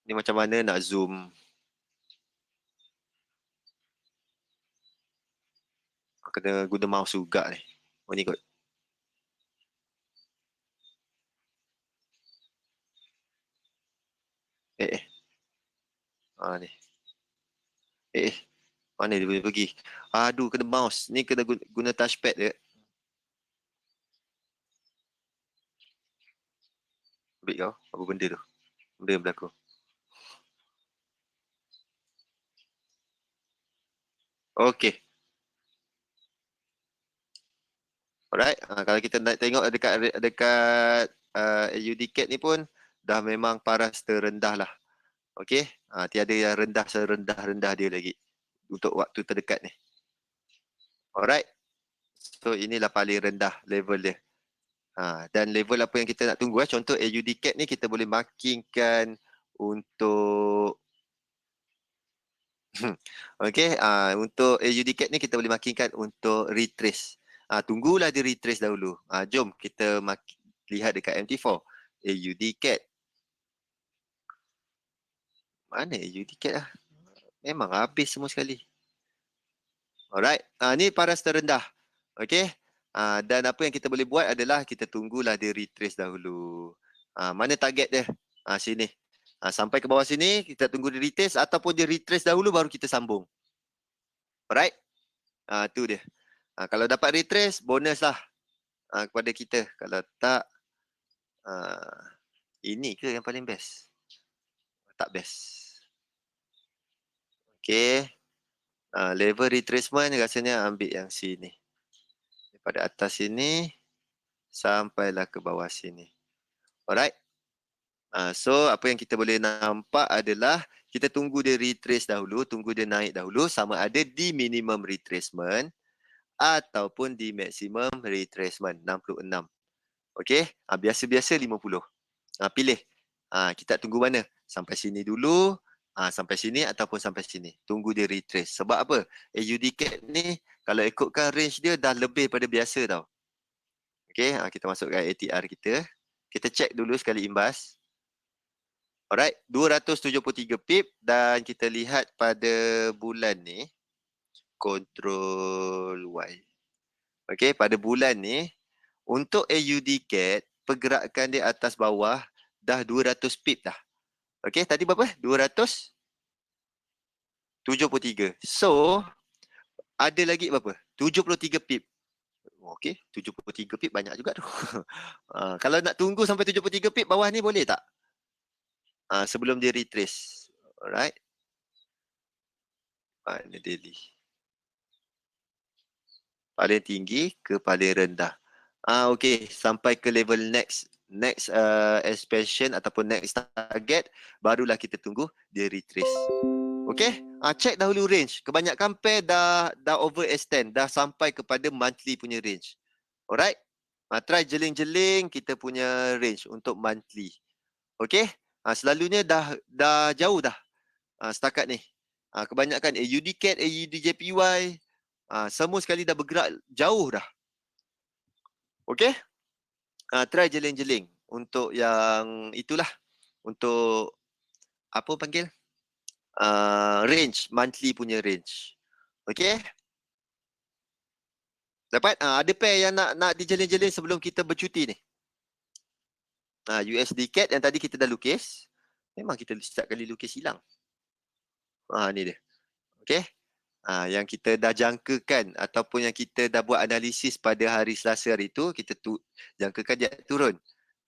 Ni macam mana nak zoom? Kena guna mouse juga ni. Oh ni kot. Ni. Mana dia boleh pergi? Aduh, kena mouse. Ni kena guna touchpad dia. Ambil kau. Apa benda tu? Benda yang berlaku. Okey. Alright. Kalau kita nak tengok dekat AUD CAT ni pun dah memang paras terendah lah. Okey. Tiada yang rendah serendah-rendah dia lagi untuk waktu terdekat ni. Alright. So inilah paling rendah level dia. Dan level apa yang kita nak tunggu contoh AUD CAT ni kita boleh markingkan untuk okey, untuk AUD CAT ni kita boleh markingkan untuk retrace. Tunggulah dia retrace dahulu. Jom kita lihat dekat MT4 AUD CAT. Mana AUD CAT lah? Memang habis semua sekali. Alright, ni paras terendah. Okey. Dan apa yang kita boleh buat adalah kita tunggulah dia retrace dahulu. Mana target dia? Sini. Sampai ke bawah sini, kita tunggu dia retrace ataupun dia retrace dahulu baru kita sambung. Alright? Tu dia. Kalau dapat retrace, bonus lah kepada kita. Kalau tak, ini ke yang paling best? Tak best. Okay. Level retracement rasanya ambil yang sini. Daripada atas sini, sampailah ke bawah sini. Alright? So, apa yang kita boleh nampak adalah kita tunggu dia retrace dahulu, tunggu dia naik dahulu sama ada di minimum retracement ataupun di maximum retracement 66. Okey, biasa-biasa 50. Pilih. Kita tunggu mana? Sampai sini dulu, sampai sini ataupun sampai sini. Tunggu dia retrace. Sebab apa? AUD CAT ni kalau ikutkan range dia dah lebih pada biasa tau. Okey, kita masukkan ATR kita. Kita check dulu sekali imbas. Alright, 273 pip dan kita lihat pada bulan ni, Control Y. Okey, pada bulan ni, untuk AUD CAT, pergerakan dia atas bawah dah 200 pip dah. Okey, tadi berapa? 273. So, ada lagi berapa? 73 pip. Okey, 73 pip banyak juga tu. Kalau nak tunggu sampai 73 pip bawah ni boleh tak? Sebelum dia retrace. Alright. Ini daily. Paling tinggi ke paling rendah. Okey, sampai ke level next expansion ataupun next target, barulah kita tunggu dia retrace. Okey, check dahulu range. Kebanyakan pair dah overextend, dah sampai kepada monthly punya range. Alright? Try jeling-jeling kita punya range untuk monthly. Okey? Selalunya dah jauh dah setakat ni. Kebanyakan AUD CAT, AUD JPY, semua sekali dah bergerak jauh dah. Okey? Try jeling-jeling untuk yang itulah. Untuk apa panggil? Range, monthly punya range. Okey? Dapat? Ada pair yang nak dijeling-jeling sebelum kita bercuti ni. USD CAT yang tadi kita dah lukis. Memang kita setiap kali lukis hilang. Ni dia. Okey? Yang kita dah jangkakan ataupun yang kita dah buat analisis pada hari Selasa hari tu, kita jangkakan dia turun.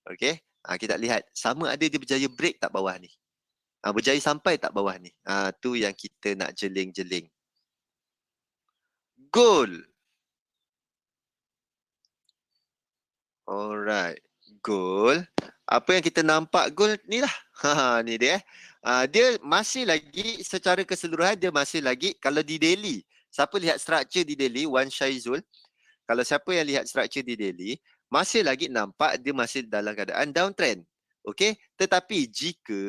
Okey? Kita lihat sama ada dia berjaya break tak bawah ni. Berjaya sampai tak bawah ni. Tu yang kita nak jeling-jeling. Gold. Alright. Gold. Apa yang kita nampak gold ni lah. Ni dia. Dia masih lagi secara keseluruhan dia masih lagi kalau di daily. Siapa lihat structure di daily, Wan Syaizul. Kalau siapa yang lihat structure di daily, masih lagi nampak dia masih dalam keadaan downtrend. Okey, tetapi jika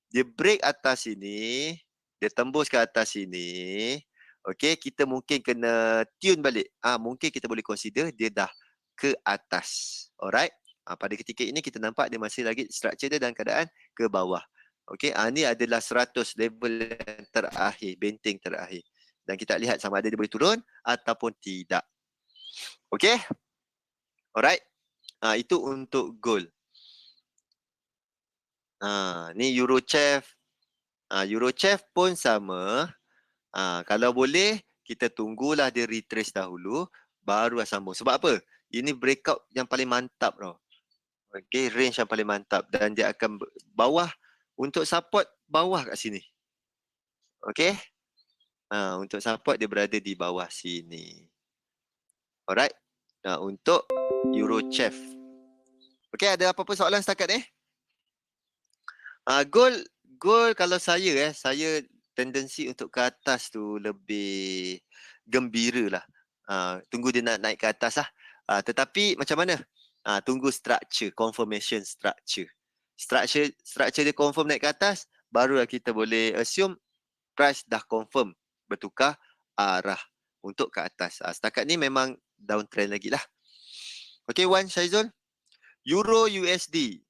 dia break atas sini, dia tembus ke atas sini, okey, kita mungkin kena tune balik. Mungkin kita boleh consider dia dah ke atas. Alright. Pada ketika ini kita nampak dia masih lagi structure dia dalam keadaan ke bawah. Okey, ini adalah 100 level yang terakhir, benteng terakhir. Dan kita lihat sama ada dia boleh turun ataupun tidak. Okey? Alright. Itu untuk gold. Ni Eurochef. Eurochef pun sama. Kalau boleh, kita tunggulah dia retrace dahulu, baru sambung. Sebab apa? Ini breakout yang paling mantap tau. Okey, range yang paling mantap dan dia akan bawah untuk support bawah kat sini. Okey? Untuk support dia berada di bawah sini. Alright. Untuk Eurochef. Okey, ada apa-apa soalan setakat ni? Goal kalau saya tendensi untuk ke atas tu lebih gembira lah. Tunggu dia nak naik ke atas lah. Tetapi macam mana? Tunggu structure, confirmation structure. Structure dia confirm naik ke atas, barulah kita boleh assume price dah confirm bertukar arah untuk ke atas. Setakat ni memang downtrend lagi lah. Okay, Wan Syaizul. Euro USD.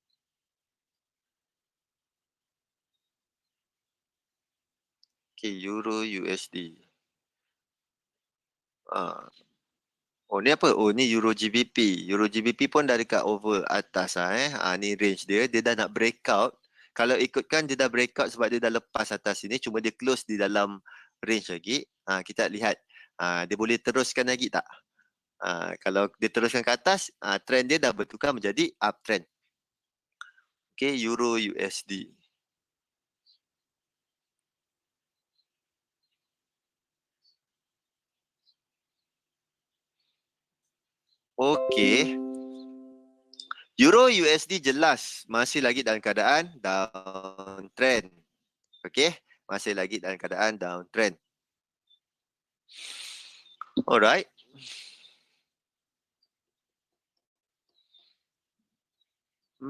Okay, Euro USD. Oh, ni apa? Oh, ni Euro GBP. Euro GBP pun dah dekat over atas lah ni range dia. Dia dah nak breakout. Kalau ikutkan dia dah breakout sebab dia dah lepas atas sini. Cuma dia close di dalam range lagi. Kita lihat. Dia boleh teruskan lagi tak? Kalau dia teruskan ke atas, trend dia dah bertukar menjadi uptrend. Okay, Euro USD. Okay. Euro USD jelas masih lagi dalam keadaan downtrend. Okay, masih lagi dalam keadaan downtrend. Alright.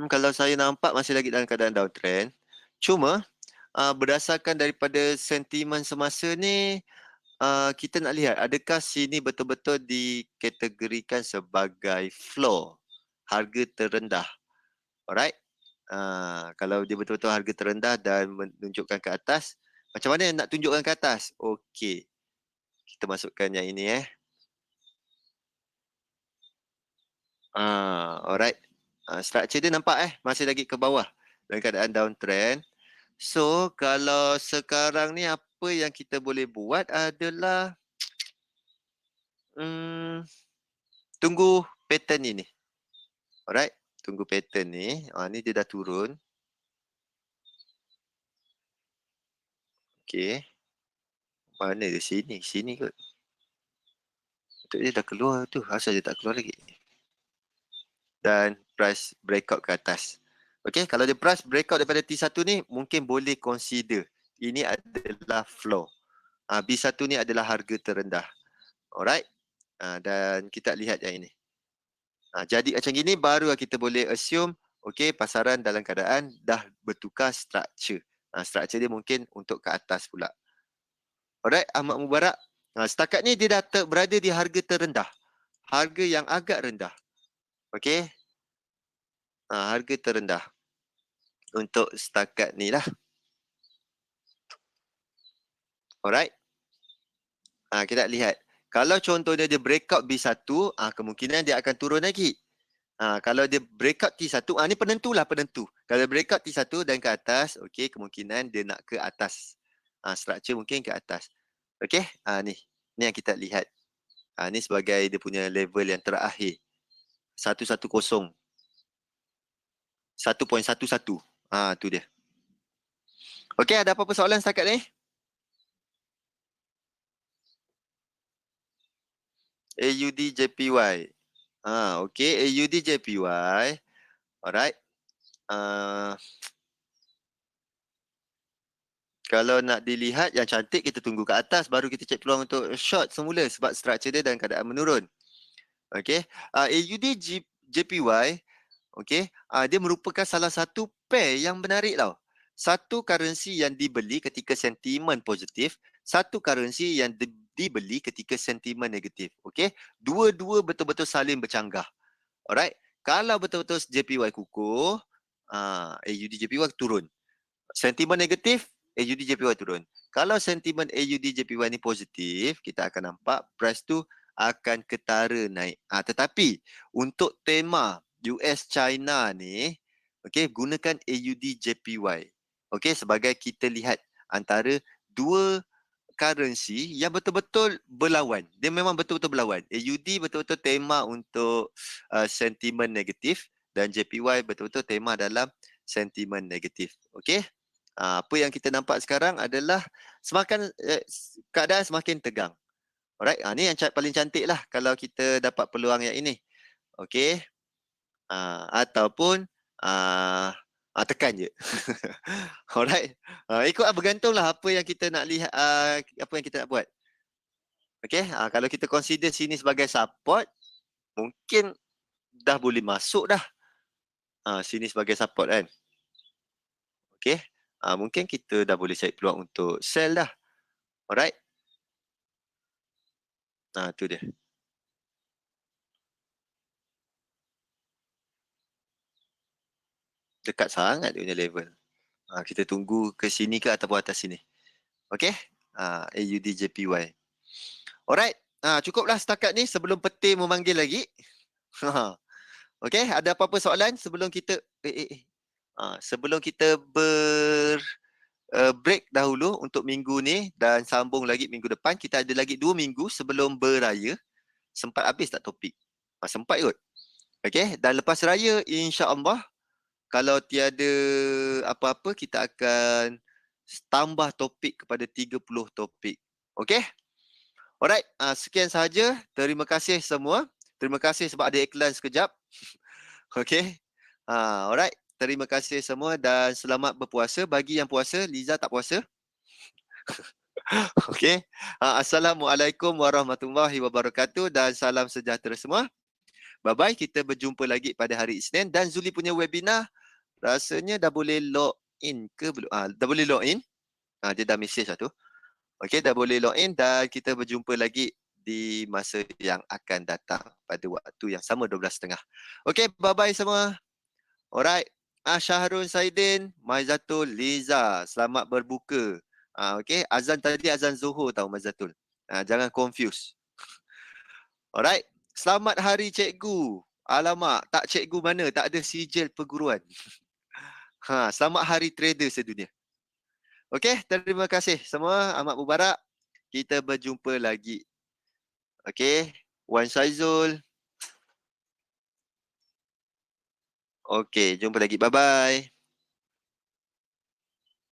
Kalau saya nampak masih lagi dalam keadaan downtrend. Cuma berdasarkan daripada sentimen semasa ni, kita nak lihat adakah sini betul-betul dikategorikan sebagai floor, harga terendah. Alright. Kalau dia betul-betul harga terendah dan menunjukkan ke atas, macam mana nak tunjukkan ke atas? Okey. Kita masukkan yang ini alright. Structure dia nampak masih lagi ke bawah dalam keadaan downtrend. So, kalau sekarang ni apa yang kita boleh buat adalah tunggu pattern ini. Alright, tunggu pattern ni. Ni dia dah turun. Okay. Mana dia? Sini. Sini kot. Betul dia dah keluar tu. Asal dia tak keluar lagi? Dan price breakout ke atas. Okay, kalau dia price breakout daripada T1 ni, mungkin boleh consider. Ini adalah floor. B1 ni adalah harga terendah. Alright. Dan kita lihat yang ini. Jadi macam gini baru kita boleh assume okay, pasaran dalam keadaan dah bertukar structure. Structure dia mungkin untuk ke atas pula. Alright, Ahmad Mubarak. Setakat ni dia dah berada di harga terendah. Harga yang agak rendah. Okay. Harga terendah. Untuk setakat ni lah. Alright. Kita lihat. Kalau contohnya dia breakout B1, kemungkinan dia akan turun lagi. Kalau dia breakout T1, ni penentu. Kalau breakout T1 dan ke atas, okay, kemungkinan dia nak ke atas. Structure mungkin ke atas. Okay, ni yang kita lihat. Ni sebagai dia punya level yang terakhir. 110. 1.11. Tu dia. Okay, ada apa-apa soalan setakat ni? AUD JPY. Okay, AUD JPY. Alright. Kalau nak dilihat yang cantik, kita tunggu ke atas baru kita cek peluang untuk short semula sebab structure dia dalam keadaan menurun. Okay. AUD JPY, okay, dia merupakan salah satu pair yang menarik tau. Satu currency yang dibeli ketika sentimen positif, satu currency yang dibeli ketika sentimen negatif. Okay. Dua-dua betul-betul saling bercanggah. Alright. Kalau betul-betul JPY kukuh, AUD JPY turun. Sentimen negatif, AUD JPY turun. Kalau sentimen AUD JPY ni positif, kita akan nampak price tu akan ketara naik. Tetapi untuk tema US China ni, okay, gunakan AUD JPY. Okay, sebagai kita lihat antara dua currency yang betul-betul berlawan. Dia memang betul-betul berlawan. AUD betul-betul tema untuk sentimen negatif dan JPY betul-betul tema dalam sentimen negatif. Okey? Apa yang kita nampak sekarang adalah keadaan semakin tegang. Alright, ni yang paling cantik lah kalau kita dapat peluang yang ini. Okey? Ataupun tekan je. Alright. Bergantunglah apa yang kita nak lihat, apa yang kita nak buat. Okey, kalau kita consider sini sebagai support, mungkin dah boleh masuk dah. Sini sebagai support kan. Okey. Mungkin kita dah boleh cari peluang untuk sell dah. Alright. Tu dia. Dekat sangat dia punya level. Kita tunggu ke sini ke ataupun atas sini. Okey. AUDJPY. Alright. Cukuplah setakat ni sebelum peti memanggil lagi. Okey, ada apa-apa soalan sebelum kita sebelum kita break dahulu untuk minggu ni dan sambung lagi minggu depan. Kita ada lagi 2 minggu sebelum beraya. Sempat habis tak topik? Sempat kot. Okey, dan lepas raya insya-Allah kalau tiada apa-apa kita akan tambah topik kepada 30 topik. Okey? Alright, sekian sahaja. Terima kasih semua. Terima kasih sebab ada iklan sekejap. Okey. Alright. Terima kasih semua dan selamat berpuasa. Bagi yang puasa, Liza tak puasa. Okey. Assalamualaikum warahmatullahi wabarakatuh dan salam sejahtera semua. Bye-bye. Kita berjumpa lagi pada hari Isnin dan Zuli punya webinar rasanya dah boleh log in ke belum? Dah boleh log in. Dia dah message lah tu. Okey, dah boleh log in dan kita berjumpa lagi di masa yang akan datang pada waktu yang sama 12.30. Okey, bye-bye semua. Alright. Syahrul Saidin, Maizatul, Liza. Selamat berbuka. Okey, azan tadi azan Zuhur tau Maizatul. Jangan confuse. Alright. Selamat hari cikgu. Alamak, tak cikgu mana? Tak ada sijil perguruan. Selamat hari trader sedunia. Okey, terima kasih semua. Amat mubarak. Kita berjumpa lagi. Okey, Wan Saizul. Okey, jumpa lagi. Bye-bye.